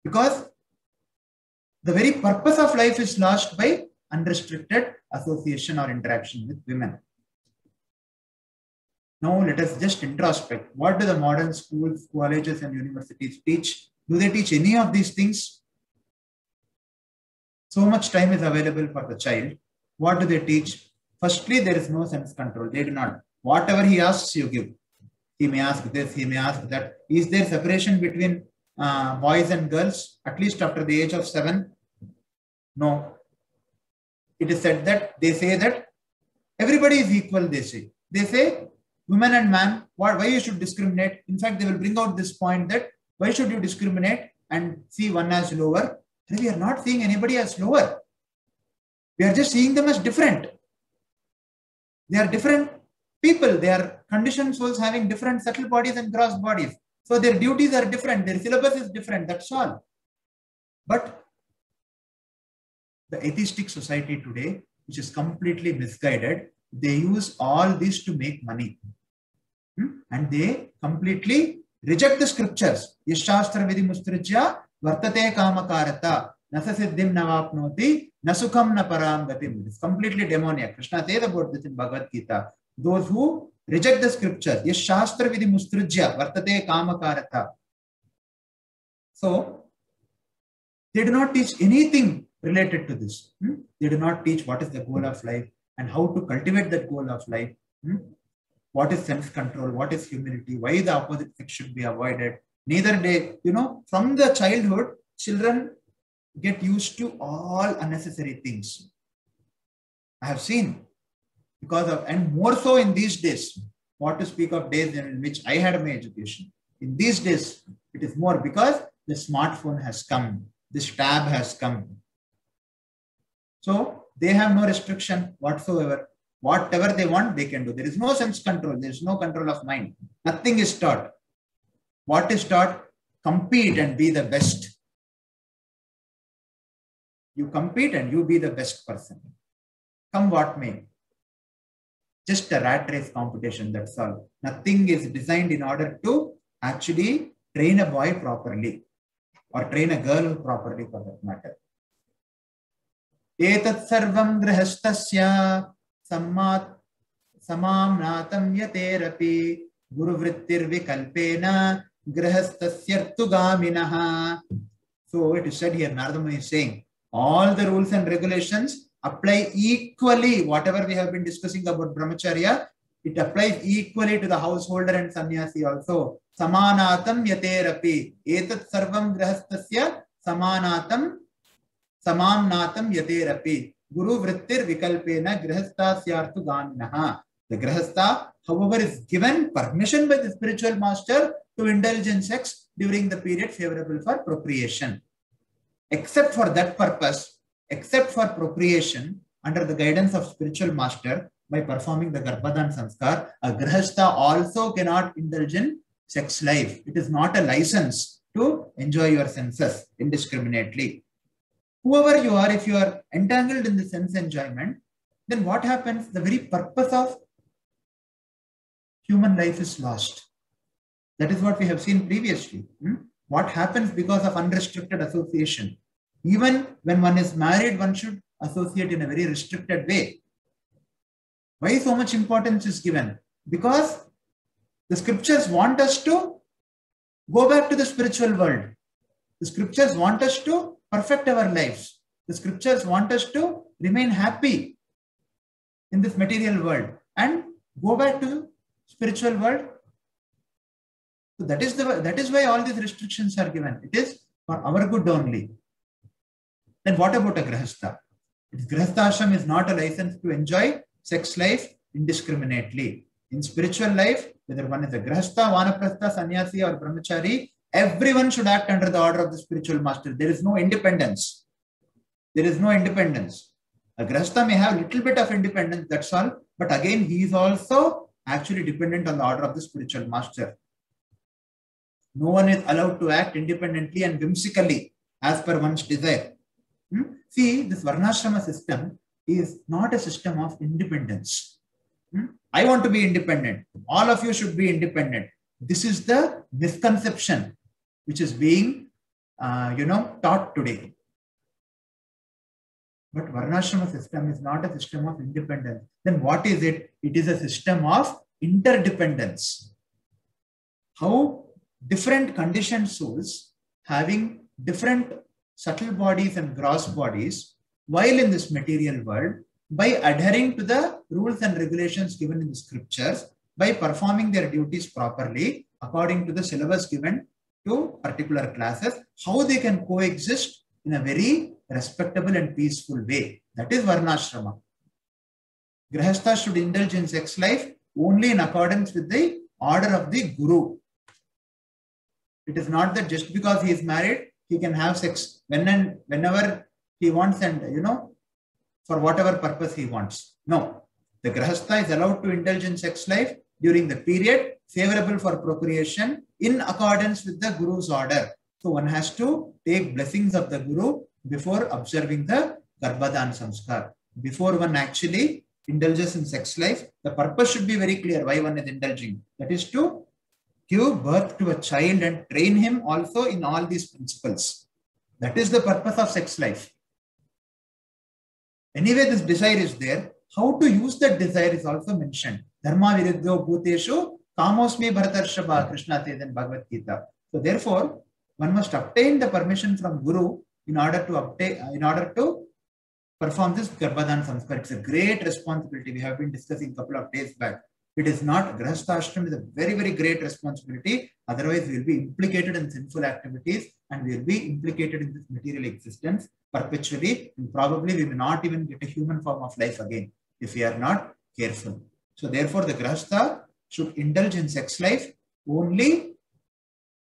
Because the very purpose of life is lost by unrestricted association or interaction with women. Now let us just introspect. What do the modern schools, colleges and universities teach? Do they teach any of these things? So much time is available for the child. What do they teach? Firstly, there is no sense control. They do not. Whatever he asks, you give. He may ask this, he may ask that. Is there separation between boys and girls, at least after the age of 7? No. It is said that, they say that everybody is equal, they say. They say, women and man, why you should discriminate? In fact, they will bring out this point that, why should you discriminate and see one as lower? We are not seeing anybody as lower. We are just seeing them as different. They are different people. They are conditioned souls having different subtle bodies and gross bodies. So their duties are different. Their syllabus is different. That's all. But the atheistic society today, which is completely misguided, they use all this to make money. And they completely reject the scriptures. Yashastra vidhi mustrijya vartate kamakarata nasa siddhim navapnoti nasukam na paramgatim. It's completely demoniac. Krishna says about this in Bhagavad Gita. Those who reject the scriptures. Yashastra vidhi mustrijya vartate kamakarata. So, they do not teach anything related to this. They do not teach what is the goal of life and how to cultivate that goal of life. What is sense control? What is humility? Why the opposite sex should be avoided? Neither they, from the childhood, children get used to all unnecessary things. I have seen because of, and more so in these days, what to speak of days in which I had my education. In these days, it is more because the smartphone has come, this tab has come. So they have no restriction whatsoever. Whatever they want, they can do. There is no sense control. There is no control of mind. Nothing is taught. What is taught? Compete and be the best. You compete and you be the best person. Come what may. Just a rat race competition, that's all. Nothing is designed in order to actually train a boy properly or train a girl properly for that matter. Etat sarvam grihastasya samam natam yaterapi guru vrittir vikalpena grihastasyartu gaminaha. So it is said here, Narada Muni is saying, all the rules and regulations apply equally. Whatever we have been discussing about brahmacharya, it applies equally to the householder and sannyasi also. Samanatam yaterapi. Etat sarvam grihastasya samanatam samamnatam yaterapi. Guru vrittir vikalpena grihastasyartu gaminaha. The grihastha, however, is given permission by the spiritual master to indulge in sex during the period favorable for procreation. Except for that purpose, except for procreation, under the guidance of spiritual master, by performing the Garbhadan Sanskar, a Grihastha also cannot indulge in sex life. It is not a license to enjoy your senses indiscriminately. Whoever you are, if you are entangled in the sense enjoyment, then what happens? The very purpose of human life is lost. That is what we have seen previously. What happens because of unrestricted association? Even when one is married, one should associate in a very restricted way. Why so much importance is given? Because the scriptures want us to go back to the spiritual world. The scriptures want us to perfect our lives. The scriptures want us to remain happy in this material world and go back to spiritual world. So that is why all these restrictions are given. It is for our good only. Then what about a Grihastha? Grihastha ashram is not a license to enjoy sex life indiscriminately. In spiritual life, whether one is a Grihastha, Vanaprastha, Sannyasi or Brahmachari, everyone should act under the order of the spiritual master. There is no independence. There is no independence. A Grihastha may have a little bit of independence, that's all. But again, he is also actually dependent on the order of the spiritual master. No one is allowed to act independently and whimsically as per one's desire. See, this Varnashrama system is not a system of independence. I want to be independent. All of you should be independent. This is the misconception which is being, taught today. But Varnashrama system is not a system of independence. Then what is it? It is a system of interdependence. How different conditioned souls having different subtle bodies and gross bodies, while in this material world, by adhering to the rules and regulations given in the scriptures, by performing their duties properly according to the syllabus given to particular classes, how they can coexist in a very respectable and peaceful way. That is Varnashrama. Grihastha should indulge in sex life only in accordance with the order of the Guru. It is not that just because he is married, he can have sex whenever he wants and, for whatever purpose he wants. No, the Grihastha is allowed to indulge in sex life during the period favorable for procreation in accordance with the Guru's order. So one has to take blessings of the Guru before observing the Garbhadan Sanskar. Before one actually indulges in sex life, the purpose should be very clear why one is indulging. That is to give birth to a child and train him also in all these principles. That is the purpose of sex life. Anyway, this desire is there. How to use that desire is also mentioned. Dharma viruddho bhuteshu kamosmi bharatarshava, Krishna says in Bhagavad Gita. So therefore, one must obtain the permission from Guru in order to perform this Garbhadan Sanskar. It's a great responsibility. We have been discussing a couple of days back. It is not, Grihastha ashram is a very, very great responsibility. Otherwise, we will be implicated in sinful activities and we will be implicated in this material existence perpetually. And probably we may not even get a human form of life again if we are not careful. So therefore, the Grihastha should indulge in sex life only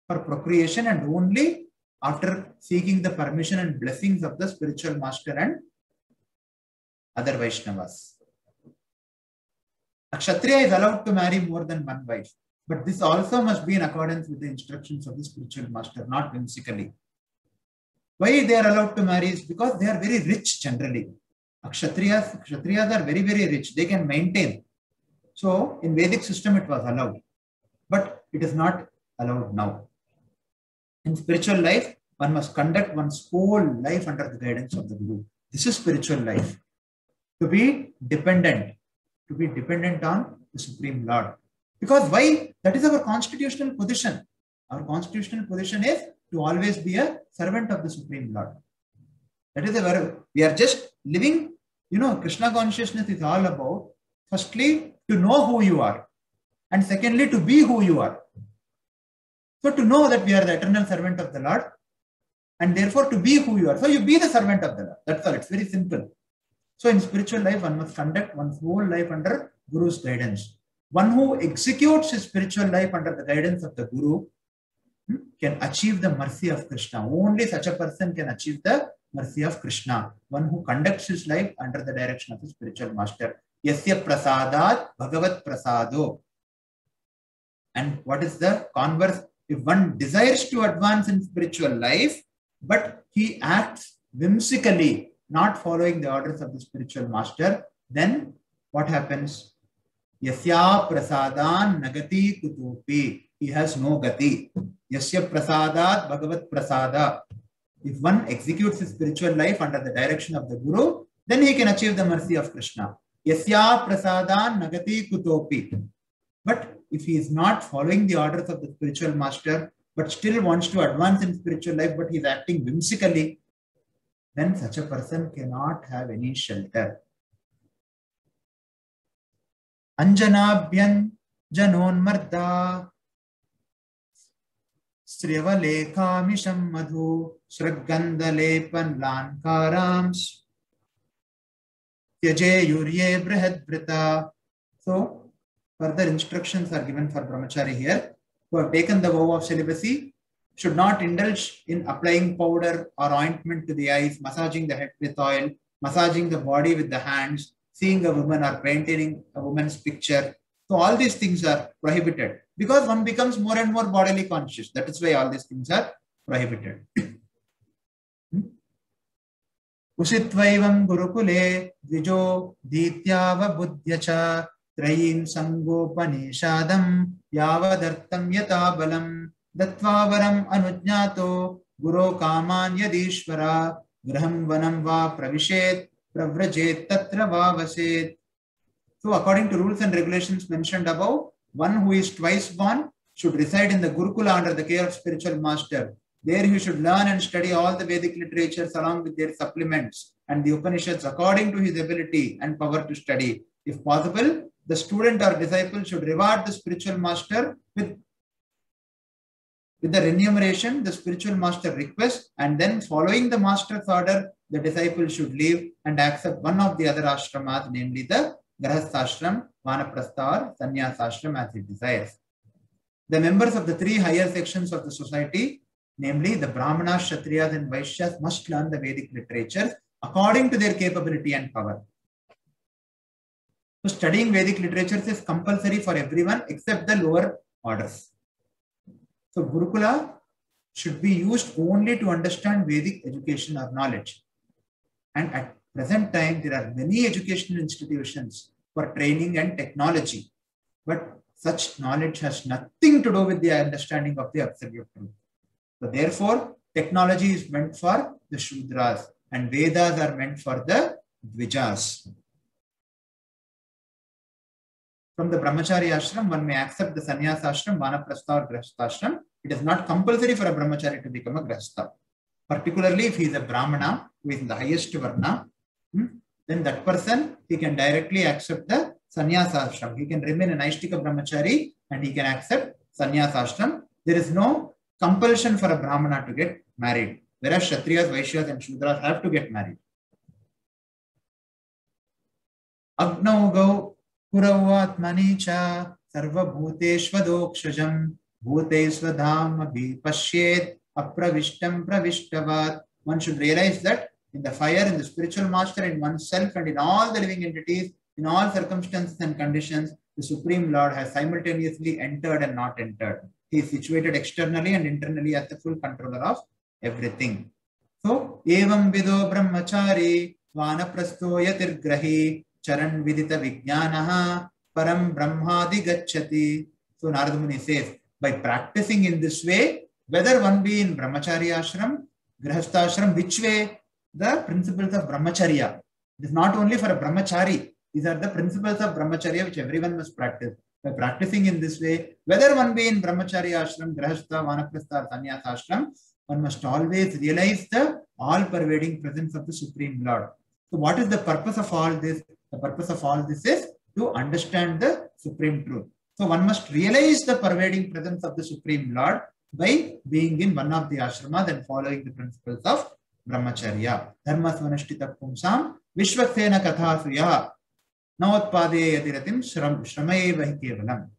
for procreation and only after seeking the permission and blessings of the spiritual master and other Vaishnavas. A Kshatriya is allowed to marry more than one wife, but this also must be in accordance with the instructions of the spiritual master, not whimsically. Why they are allowed to marry is because they are very rich generally. Kshatriyas are very, very rich. They can maintain. So in Vedic system it was allowed, but it is not allowed now. In spiritual life, one must conduct one's whole life under the guidance of the Guru. This is spiritual life. To be dependent on the Supreme Lord. Because why? That is our constitutional position. Our constitutional position is to always be a servant of the Supreme Lord. That is we are just living, Krishna consciousness is all about, firstly, to know who you are. And secondly, to be who you are. So to know that we are the eternal servant of the Lord. And therefore to be who you are. So you be the servant of the Lord. That's all. It's very simple. So in spiritual life, one must conduct one's whole life under Guru's guidance. One who executes his spiritual life under the guidance of the Guru can achieve the mercy of Krishna. Only such a person can achieve the mercy of Krishna. One who conducts his life under the direction of his spiritual master. Yasya prasadat bhagavat prasado. And what is the converse? If one desires to advance in spiritual life, but he acts whimsically, not following the orders of the spiritual master, then what happens? Yasya prasadan nagati kutupi. He has no gati. Yasya prasadat bhagavat prasada. If one executes his spiritual life under the direction of the Guru, then he can achieve the mercy of Krishna. Yasya prasadan nagati kutopi. But if he is not following the orders of the spiritual master, but still wants to advance in spiritual life, but he is acting whimsically, then such a person cannot have any shelter. Anjanabhyan janonmarda Srivalekhamisham madhu Sraggandalepan lankarams Tyaje yurye brihadbrita. So, further instructions are given for brahmachari here, who have taken the vow of celibacy, should not indulge in applying powder or ointment to the eyes, massaging the head with oil, massaging the body with the hands, seeing a woman or painting a woman's picture. So all these things are prohibited because one becomes more and more bodily conscious. That is why all these things are prohibited. Usitvaivam gurukule dvijo dityava buddhyacha Trayim sangopanishadam yavadartam yatabalam datvavaram anujnato guru kaman yadishvara graham vanam va pravishet pravrajet tatra vavaset. So according to rules and regulations mentioned above, one who is twice born should reside in the Gurukula under the care of spiritual master. There he should learn and study all the Vedic literatures along with their supplements and the Upanishads according to his ability and power to study. If possible, the student or disciple should reward the spiritual master with the remuneration the spiritual master requests, and then following the master's order, the disciple should leave and accept one of the other ashramas, namely the Grahasthashram, Vanaprastha or Sannyasashram as he desires. The members of the three higher sections of the society, namely the Brahmanas, Kshatriyas and Vaishyas, must learn the Vedic literatures according to their capability and power. So studying Vedic literatures is compulsory for everyone except the lower orders. So Gurukula should be used only to understand Vedic education or knowledge. And at present time, there are many educational institutions for training and technology. But such knowledge has nothing to do with the understanding of the absolute truth. So therefore, technology is meant for the Shudras and Vedas are meant for the Dvijas. From the Brahmachari ashram, one may accept the Sannyas ashram, Vanaprastha or Grahastha ashram. It is not compulsory for a Brahmachari to become a Grahastha. Particularly if he is a Brahmana, who is in the highest Varna, then that person, he can directly accept the Sannyas ashram. He can remain a Naishtika Brahmachari and he can accept Sannyas ashram. There is no compulsion for a Brahmana to get married, whereas Kshatriyas, Vaishyas and Shudras have to get married. Agnau gau Puravatmani cha sarva bhuteshvadokshajam bhutesvadham abhipashyet apravishtam pravishtavat. One should realize that in the fire, in the spiritual master, in oneself and in all the living entities, in all circumstances and conditions, the Supreme Lord has simultaneously entered and not entered. He is situated externally and internally as the full controller of everything. So, evam vido brahmachari vanaprasto yatirgrahi charan vidita vijnanaha param brahmadi gacchati. So Narada Muni says, by practicing in this way, whether one be in brahmachari ashram, grahastha ashram, which way, the principles of brahmacharya. It is not only for a brahmachari. These are the principles of brahmacharya which everyone must practice. By practicing in this way, whether one be in brahmachari ashram, grahastha, vanaprastha, sannyas ashram, one must always realize the all-pervading presence of the Supreme Lord. So what is the purpose of all this? The purpose of all this is to understand the Supreme Truth. So one must realize the pervading presence of the Supreme Lord by being in one of the ashramas and following the principles of brahmacharya. Dharma svanashtita pumsam vishvaksena kathasuya. Navatpade yadiratim shramayeva hi kevalam.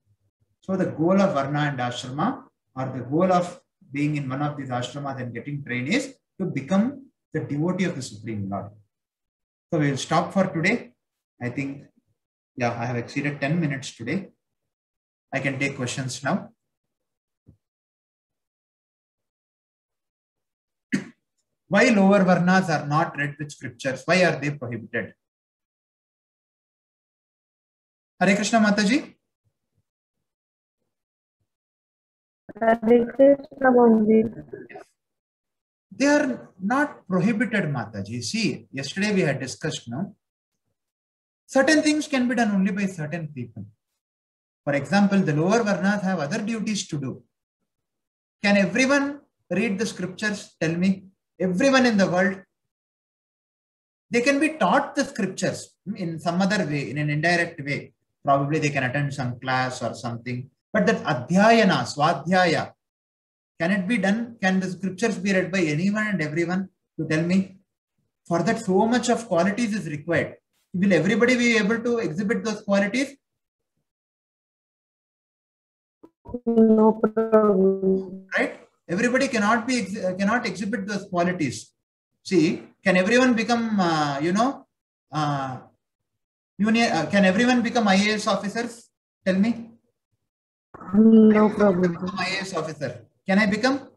So the goal of Varna and Ashrama, or the goal of being in one of these ashramas and getting trained, is to become the devotee of the Supreme Lord. So we will stop for today. I think, yeah, I have exceeded 10 minutes today. I can take questions now. Why lower Varnas are not read with scriptures? Why are they prohibited? Hare Krishna Mataji. Hare Krishna Bondhi. They are not prohibited, Mataji. See, yesterday we had discussed, no? Certain things can be done only by certain people. For example, the lower Varnas have other duties to do. Can everyone read the scriptures? Tell me. Everyone in the world, they can be taught the scriptures in some other way, in an indirect way. Probably they can attend some class or something. But that adhyayana, swadhyaya, can it be done? Can the scriptures be read by anyone and everyone? To tell me. For that, so much of qualities is required. Will everybody be able to exhibit those qualities? No problem. Right? Everybody cannot exhibit those qualities. See, can everyone become, can everyone become IAS officers? Tell me. No problem. Become IAS officer. Can I become?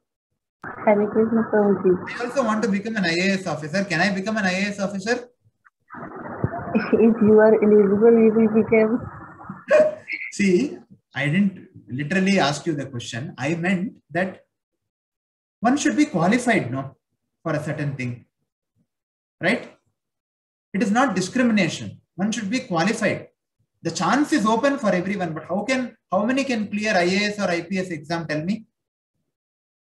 Hare Krishna Prabhuji. I also want to become an IAS officer. Can I become an IAS officer? If you are eligible, you will become. See, I didn't literally ask you the question. I meant that one should be qualified, no, for a certain thing. Right? It is not discrimination. One should be qualified. The chance is open for everyone, but how many can clear IAS or IPS exam? Tell me.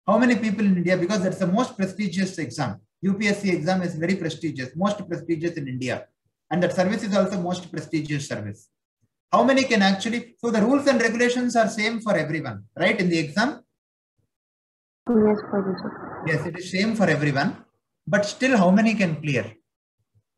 How many people in India? Because that's the most prestigious exam. UPSC exam is very prestigious, most prestigious in India. And that service is also most prestigious service. How many can actually, so the rules and regulations are same for everyone, right? In the exam? Yes, Prabhuji. Yes, it is same for everyone. But still, how many can clear?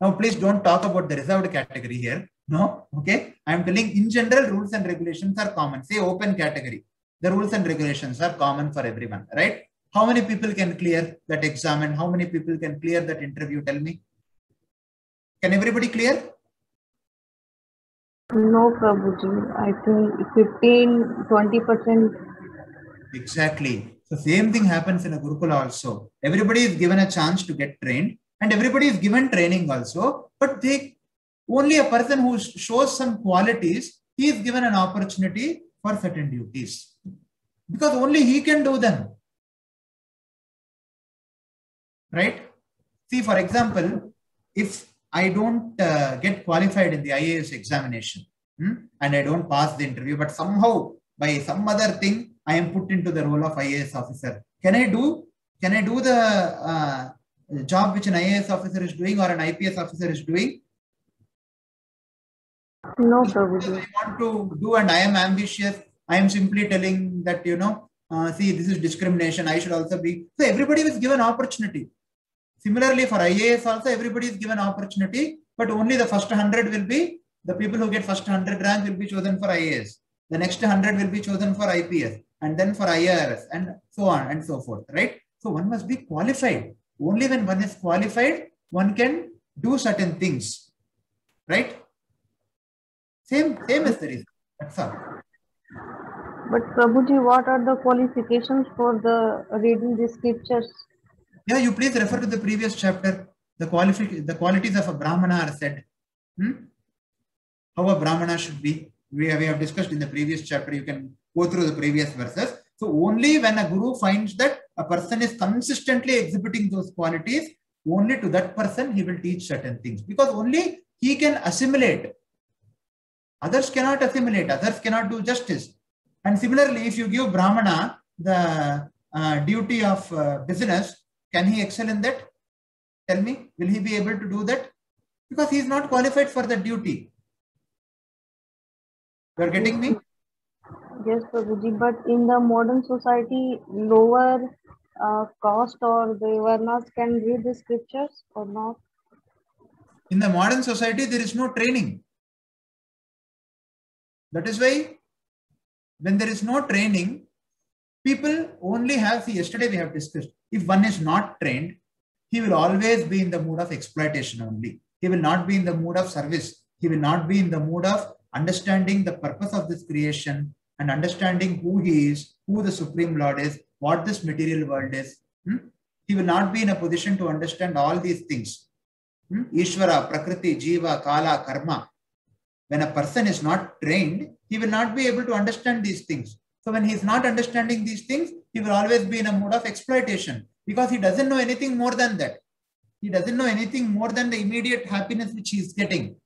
Now, please don't talk about the reserved category here. No, okay. I am telling in general, rules and regulations are common. Say open category. The rules and regulations are common for everyone, right? How many people can clear that exam and how many people can clear that interview? Tell me. Can everybody clear? No, Prabhuji. I think 15-20%. Exactly. So same thing happens in a Gurukula also. Everybody is given a chance to get trained and everybody is given training also, but only a person who shows some qualities, he is given an opportunity for certain duties because only he can do them. Right? See, for example, if I don't get qualified in the IAS examination and I don't pass the interview, but somehow by some other thing, I am put into the role of IAS officer. Can I do the job which an IAS officer is doing or an IPS officer is doing? No, Prabhuji. I want to do and I am ambitious. I am simply telling that, see, this is discrimination. I should also be. So everybody was given opportunity. Similarly, for IAS also, everybody is given opportunity, but only the first 100 will be, the people who get first 100 rank will be chosen for IAS. The next 100 will be chosen for IPS and then for IRS and so on and so forth, right? So one must be qualified. Only when one is qualified, one can do certain things, right? Same as the reason. That's all. But Prabhuji, what are the qualifications for the reading the scriptures? Yeah, you please refer to the previous chapter. The qualities of a Brahmana are said. How a Brahmana should be. We have discussed in the previous chapter. You can go through the previous verses. So only when a guru finds that a person is consistently exhibiting those qualities, only to that person he will teach certain things. Because only he can assimilate. Others cannot assimilate. Others cannot do justice. And similarly, if you give Brahmana the duty of business, can he excel in that? Tell me, will he be able to do that? Because he is not qualified for the duty. You are getting me? Yes, Prabhuji, but in the modern society, lower caste or the Varnas can read the scriptures or not? In the modern society, there is no training. That is why when there is no training, people only have, see, yesterday we have discussed, if one is not trained, he will always be in the mood of exploitation only. He will not be in the mood of service. He will not be in the mood of understanding the purpose of this creation and understanding who he is, who the Supreme Lord is, what this material world is. He will not be in a position to understand all these things. Ishvara, Prakriti, Jiva, Kala, Karma. When a person is not trained, he will not be able to understand these things. So when he is not understanding these things, he will always be in a mode of exploitation because he doesn't know anything more than that. He doesn't know anything more than the immediate happiness which he is getting.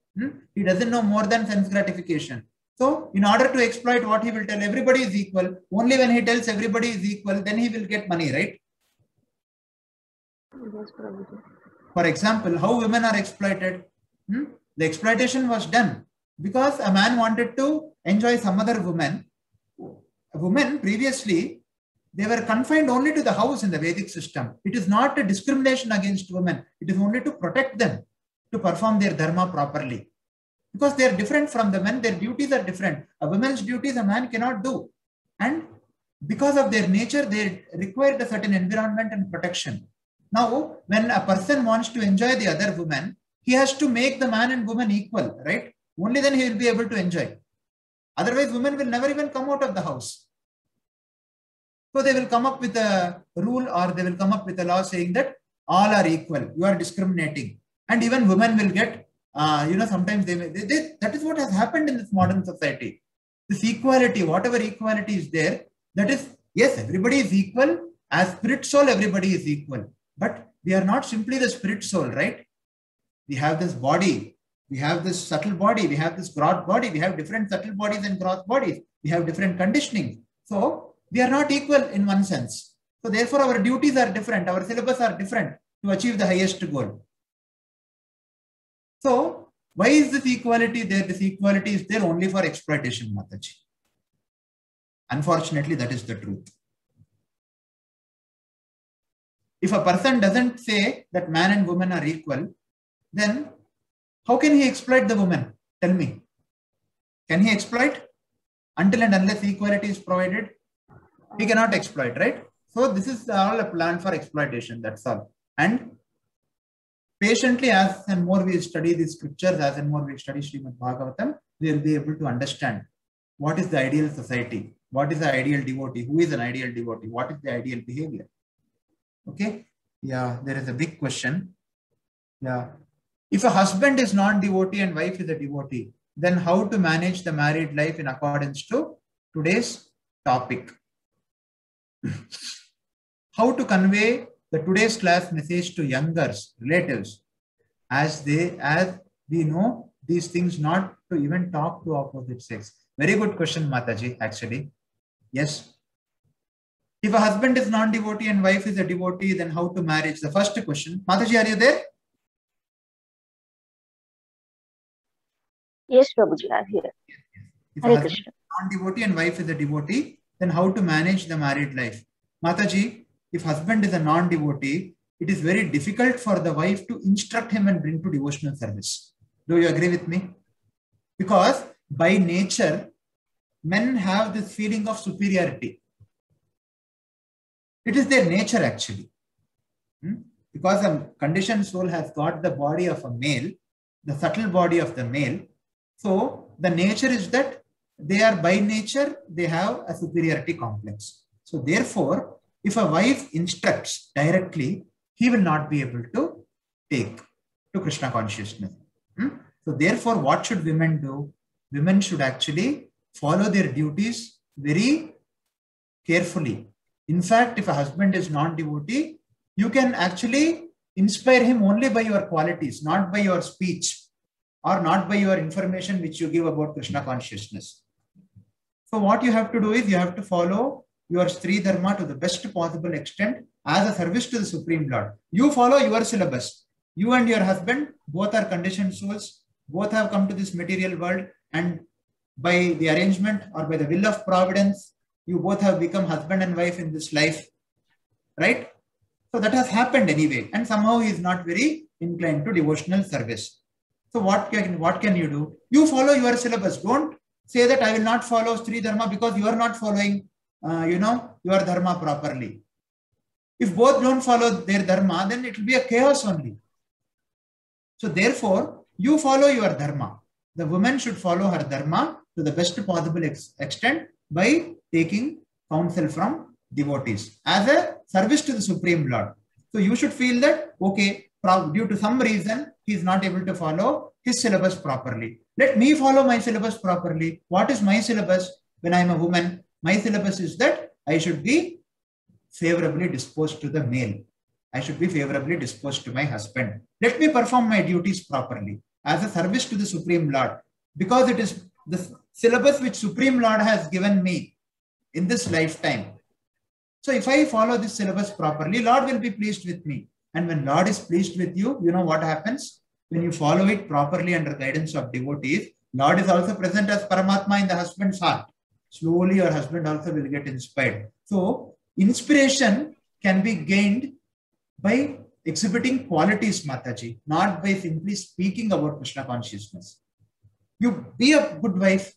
He doesn't know more than sense gratification. So in order to exploit, what he will tell, everybody is equal. Only when he tells everybody is equal, then he will get money, right? Yes, Prabhuji. For example, how women are exploited. The exploitation was done because a man wanted to enjoy some other woman. Women previously, they were confined only to the house in the Vedic system. It is not a discrimination against women. It is only to protect them, to perform their dharma properly. Because they are different from the men, their duties are different. A woman's duties a man cannot do. And because of their nature, they required a certain environment and protection. Now, when a person wants to enjoy the other woman, he has to make the man and woman equal, right? Only then he will be able to enjoy. Otherwise, women will never even come out of the house. So they will come up with a rule or they will come up with a law saying that all are equal. You are discriminating. And even women will get, sometimes that is what has happened in this modern society. This equality, whatever equality is there, that is, yes, everybody is equal. As spirit soul, everybody is equal. But we are not simply the spirit soul, right? We have this body. We have this subtle body. We have this gross body. We have different subtle bodies and gross bodies. We have different conditioning. So we are not equal in one sense. So therefore, our duties are different. Our syllabus are different to achieve the highest goal. So why is this equality there? This equality is there only for exploitation, Mataji. Unfortunately, that is the truth. If a person doesn't say that man and woman are equal, then how can he exploit the woman? Tell me. Can he exploit? Until and unless equality is provided, he cannot exploit, right? So this is all a plan for exploitation, that's all. And patiently, as and more we study these scriptures, as and more we study Srimad Bhagavatam, we will be able to understand what is the ideal society, what is the ideal devotee, who is an ideal devotee, what is the ideal behavior. Okay, yeah, there is a big question. Yeah, if a husband is non-devotee and wife is a devotee, then how to manage the married life in accordance to today's topic? How to convey the today's class message to youngers, relatives, as we know these things, not to even talk to opposite sex. Very good question, Mataji, actually. Yes. If a husband is non-devotee and wife is a devotee, then how to marriage? The first question. Mataji, are you there? Yes, Prabhuji, I am here. If a husband is non-devotee and wife is a devotee, then how to manage the married life? Mataji, if husband is a non-devotee, it is very difficult for the wife to instruct him and bring to devotional service. Do you agree with me? Because by nature, men have this feeling of superiority. It is their nature actually. Because a conditioned soul has got the body of a male, the subtle body of the male. So the nature is that they are by nature, they have a superiority complex. So therefore, if a wife instructs directly, he will not be able to take to Krishna consciousness. So therefore, what should women do? Women should actually follow their duties very carefully. In fact, if a husband is non-devotee, you can actually inspire him only by your qualities, not by your speech or not by your information which you give about Krishna consciousness. So what you have to do is you have to follow your Stri Dharma to the best possible extent as a service to the Supreme Lord. You follow your syllabus. You and your husband both are conditioned souls, both have come to this material world, and by the arrangement or by the will of providence, you both have become husband and wife in this life, right? So that has happened anyway, and somehow he is not very inclined to devotional service. So what can you do? You follow your syllabus. Don't say that I will not follow Stri Dharma because you are not following, your Dharma properly. If both don't follow their Dharma, then it will be a chaos only. So therefore, you follow your Dharma. The woman should follow her Dharma to the best possible extent by taking counsel from devotees as a service to the Supreme Lord. So you should feel that, okay, due to some reason, he is not able to follow his syllabus properly. Let me follow my syllabus properly. What is my syllabus when I am a woman? My syllabus is that I should be favorably disposed to the male. I should be favorably disposed to my husband. Let me perform my duties properly as a service to the Supreme Lord, because it is the syllabus which Supreme Lord has given me in this lifetime. So if I follow this syllabus properly, Lord will be pleased with me. And when Lord is pleased with you, you know what happens? When you follow it properly under guidance of devotees, Lord is also present as Paramatma in the husband's heart. Slowly your husband also will get inspired. So inspiration can be gained by exhibiting qualities, Mataji, not by simply speaking about Krishna consciousness. You be a good wife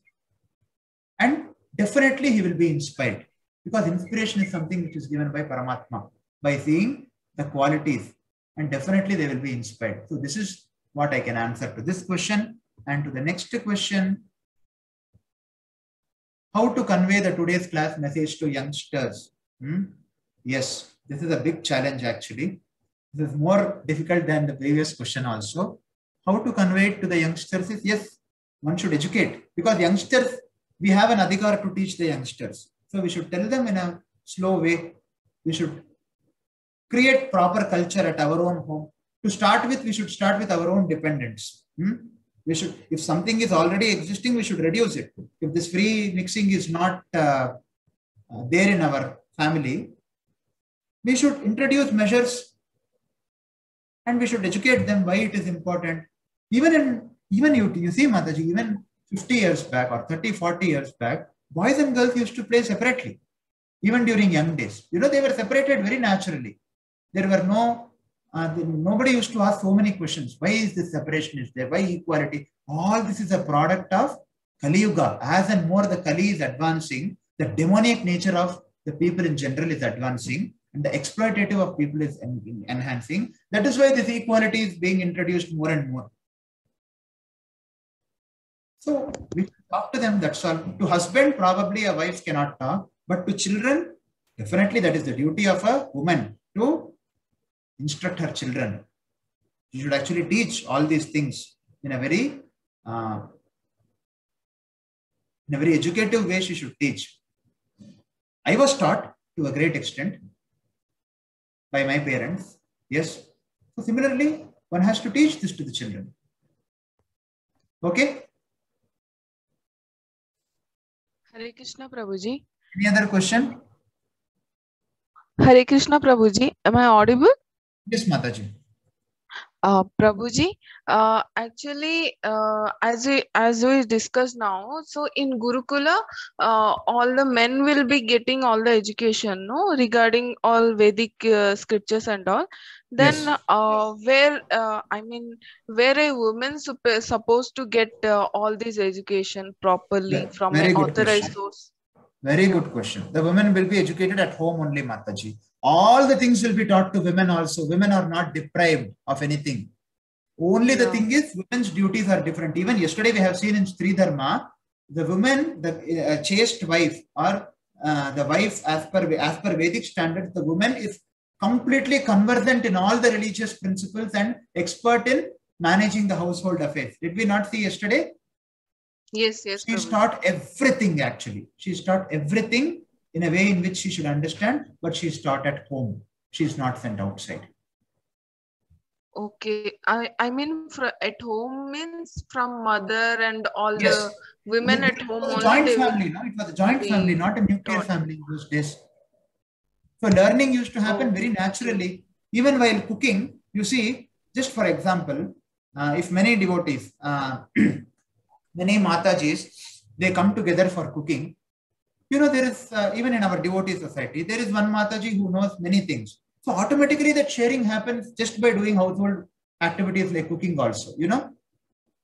and definitely he will be inspired, because inspiration is something which is given by Paramatma by seeing the qualities, and definitely they will be inspired. So this is what I can answer to this question. And to the next question, how to convey the today's class message to youngsters? Yes, this is a big challenge actually. This is more difficult than the previous question also. How to convey it to the youngsters is, yes, one should educate, because youngsters, we have an adhikar to teach the youngsters. So we should tell them in a slow way. We should create proper culture at our own home. To start with, we should start with our own dependents. We should, if something is already existing, we should reduce it. If this free mixing is not there in our family, we should introduce measures and we should educate them why it is important. Even you see, Mataji, even 50 years back or 30, 40 years back, boys and girls used to play separately, even during young days. You know, they were separated very naturally. There were nobody used to ask so many questions. Why is this separation is there? Why equality? All this is a product of Kali Yuga. As and more the Kali is advancing, the demoniac nature of the people in general is advancing, and the exploitative of people is enhancing. That is why this equality is being introduced more and more. So we talk to them, that's all. To husband, probably a wife cannot talk, but to children, definitely that is the duty of a woman to instruct her children. You should actually teach all these things in a very educative way. She should teach. I was taught to a great extent by my parents. Yes. So similarly, one has to teach this to the children. Okay. Hare Krishna Prabhuji. Any other question? Hare Krishna Prabhuji. Am I audible? Yes, Mataji. Prabhuji, actually, as we discussed now, so in Gurukula, all the men will be getting all the education, no, regarding all Vedic scriptures and all. Then, yes. where a woman supposed to get all this education properly from an authorized source? Very good question. The women will be educated at home only, Mataji. All the things will be taught to women also. Women are not deprived of anything. Only the thing is, women's duties are different. Even yesterday we have seen in Stri Dharma, the woman, the chaste wife, or the wife as per Vedic standards, the woman is completely conversant in all the religious principles and expert in managing the household affairs. Did we not see yesterday? Yes. She's taught everything actually. She's taught everything in a way in which she should understand, but she's taught at home. She's not sent outside. Okay. I mean, at home means from mother and all the women at home. It was a joint family, no? It was a joint family, not a nuclear family in those days. So learning used to happen very naturally. Even while cooking, you see, just for example, if many devotees, many Matajis, they come together for cooking. You know, there is, even in our devotee society, there is one Mataji who knows many things. So automatically that sharing happens just by doing household activities like cooking also, you know?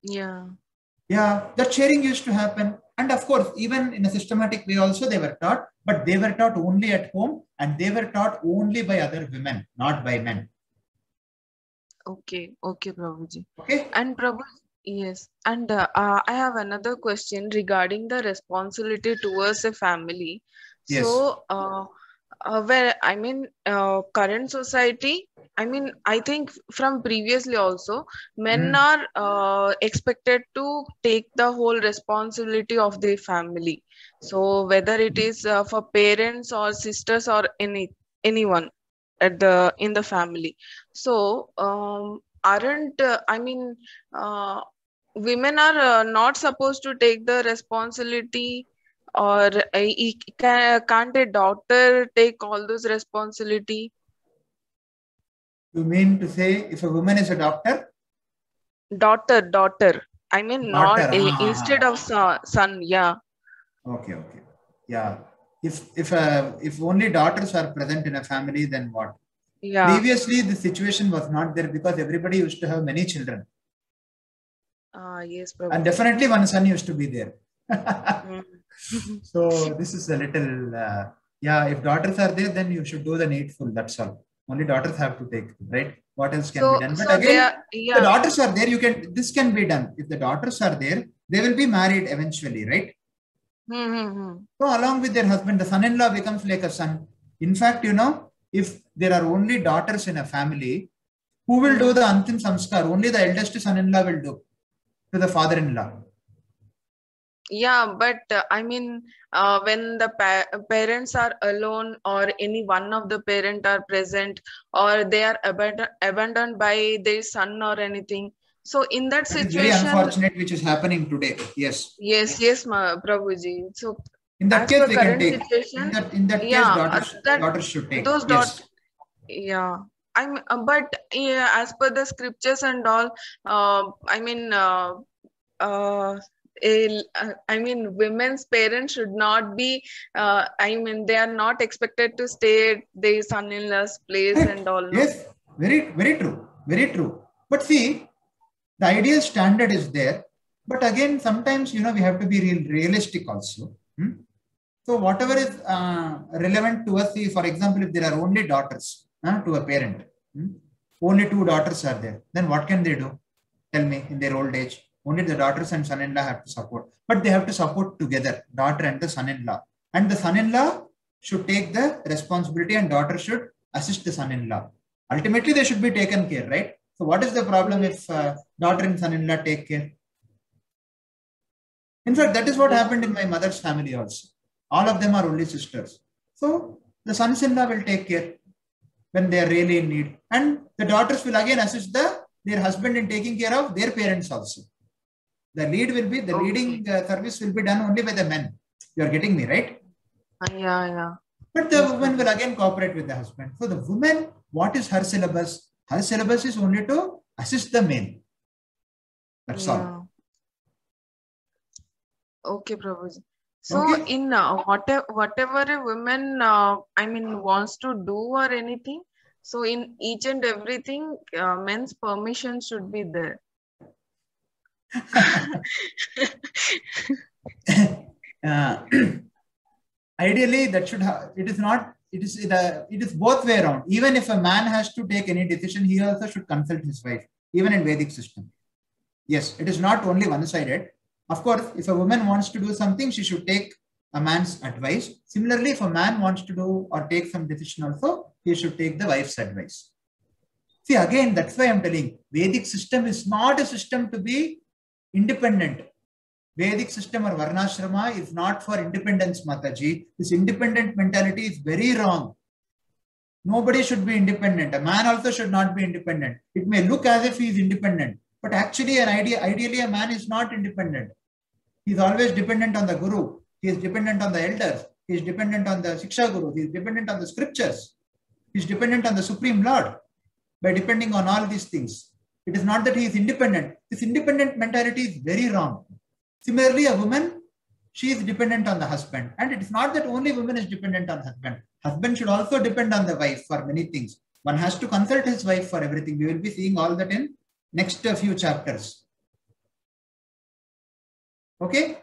Yeah. Yeah, that sharing used to happen. And of course, even in a systematic way also they were taught, but they were taught only at home and they were taught only by other women, not by men. Okay, okay, Prabhuji. Okay. And Prabhu, yes. And I have another question regarding the responsibility towards a family. Yes. So, where I mean, current society, I mean, I think from previously also, men are expected to take the whole responsibility of their family. So whether it is for parents or sisters or anyone at the in the family. So aren't I mean, women are not supposed to take the responsibility, or can't a daughter take all those responsibility? You mean to say if a woman is a doctor? Daughter. I mean, Daughter. not instead of son. Yeah. Okay. Yeah. If only daughters are present in a family, then what? Yeah. Previously, the situation was not there because everybody used to have many children. Yes, and definitely one son used to be there. So this is a little, yeah, if daughters are there, then you should do the needful. That's all. Only daughters have to take, right? What else can be done? But again, if the daughters are there, this can be done. If the daughters are there, they will be married eventually, right? So along with their husband, the son-in-law becomes like a son. In fact, you know, if there are only daughters in a family, who will do the Antim Samskar? Only the eldest son-in-law will do to the father-in-law. Yeah, but I mean, when the parents are alone, or any one of the parent are present, or they are abandoned by their son or anything. So in that situation, very unfortunate, which is happening today. Yes. Yes, Prabhuji. So in that case, they can take. In that case, daughters should take. Those daughters. Yeah. But as per the scriptures and all, I mean, women's parents should not be, I mean, they are not expected to stay at their son-in-law's place and all. Yes, very true. Very true. But see, the ideal standard is there. But again, sometimes, you know, we have to be realistic also. So whatever is relevant to us, see, for example, if there are only daughters to a parent, only 2 daughters are there, then what can they do? Tell me, in their old age. Only the daughters and son-in-law have to support. But they have to support together, daughter and the son-in-law. And the son-in-law should take the responsibility and daughter should assist the son-in-law. Ultimately, they should be taken care, right? So what is the problem if daughter and son-in-law take care? In fact, that is what happened in my mother's family also. All of them are only sisters. So the sons-in-law will take care when they are really in need. And the daughters will again assist their husband in taking care of their parents also. The leading service will be done only by the men. You are getting me, right? Yeah. But the woman will again cooperate with the husband. So the woman, what is her syllabus? Her syllabus is only to assist the men. That's all. Okay, Prabhuji. So in whatever a woman, I mean, wants to do or anything, so in each and everything, men's permission should be there. Ideally, that should have. It is both way around. Even if a man has to take any decision, he also should consult his wife. Even in Vedic system, yes, it is not only one-sided. Of course, if a woman wants to do something, she should take a man's advice. Similarly, if a man wants to do or take some decision also, he should take the wife's advice. See, again, that's why I'm telling, Vedic system is not a system to be independent. Vedic system or Varnashrama is not for independence, Mataji. This independent mentality is very wrong. Nobody should be independent. A man also should not be independent. It may look as if he is independent, but actually ideally a man is not independent. He is always dependent on the Guru. He is dependent on the elders. He is dependent on the Shiksha Guru. He is dependent on the scriptures. He is dependent on the Supreme Lord. By depending on all these things, it is not that he is independent. This independent mentality is very wrong. Similarly, a woman, she is dependent on the husband. And it is not that only woman is dependent on husband. Husband should also depend on the wife for many things. One has to consult his wife for everything. We will be seeing all that in next few chapters. Okay.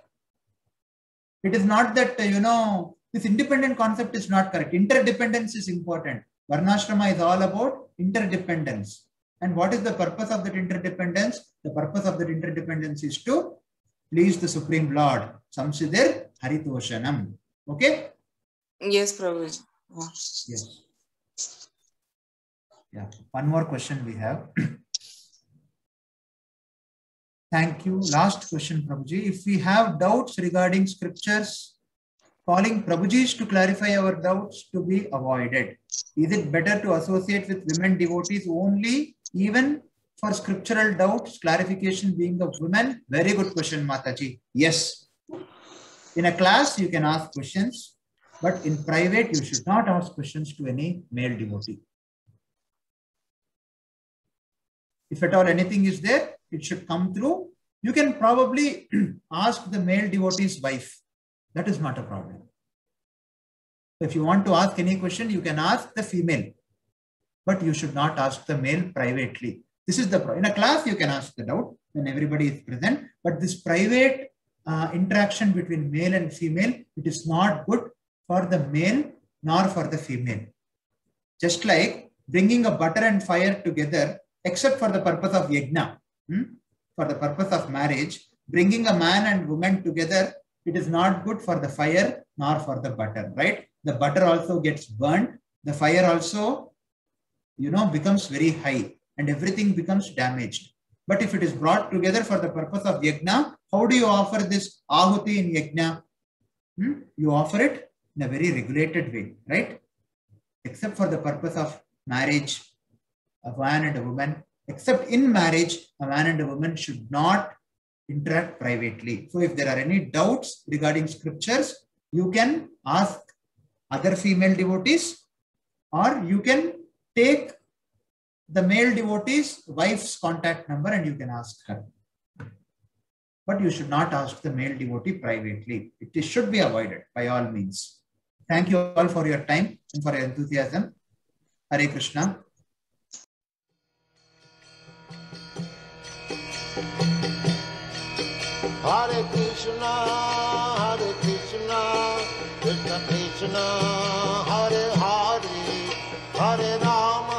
It is not that, this independent concept is not correct. Interdependence is important. Varnashrama is all about interdependence. And what is the purpose of that interdependence? The purpose of that interdependence is to please the Supreme Lord. Samsidir Haritoshanam. Okay? Yes, Prabhuji. Yes. Yeah. One more question we have. Thank you. Last question, Prabhuji. If we have doubts regarding scriptures, calling Prabhujis to clarify our doubts to be avoided. Is it better to associate with women devotees only, even for scriptural doubts, clarification being of women? Very good question, Mataji. Yes. In a class, you can ask questions, but in private, you should not ask questions to any male devotee. If at all anything is there, it should come through. You can probably ask the male devotee's wife. That is not a problem. If you want to ask any question, you can ask the female, but you should not ask the male privately. This is the in a class you can ask the doubt when everybody is present, but this private interaction between male and female, it is not good for the male nor for the female. Just like bringing a butter and fire together, except for the purpose of yajna, for the purpose of marriage, bringing a man and woman together, it is not good for the fire nor for the butter, right? The butter also gets burnt. The fire also, becomes very high and everything becomes damaged. But if it is brought together for the purpose of yajna, how do you offer this ahuti in yajna? You offer it in a very regulated way, right? Except for the purpose of marriage, a man and a woman, except in marriage, a man and a woman should not interact privately. So if there are any doubts regarding scriptures, you can ask other female devotees, or you can take the male devotee's wife's contact number and you can ask her. But you should not ask the male devotee privately. It should be avoided by all means. Thank you all for your time and for your enthusiasm. Hare Krishna. Hare Krishna, Krishna Krishna, Hare Hare, Hare Rama.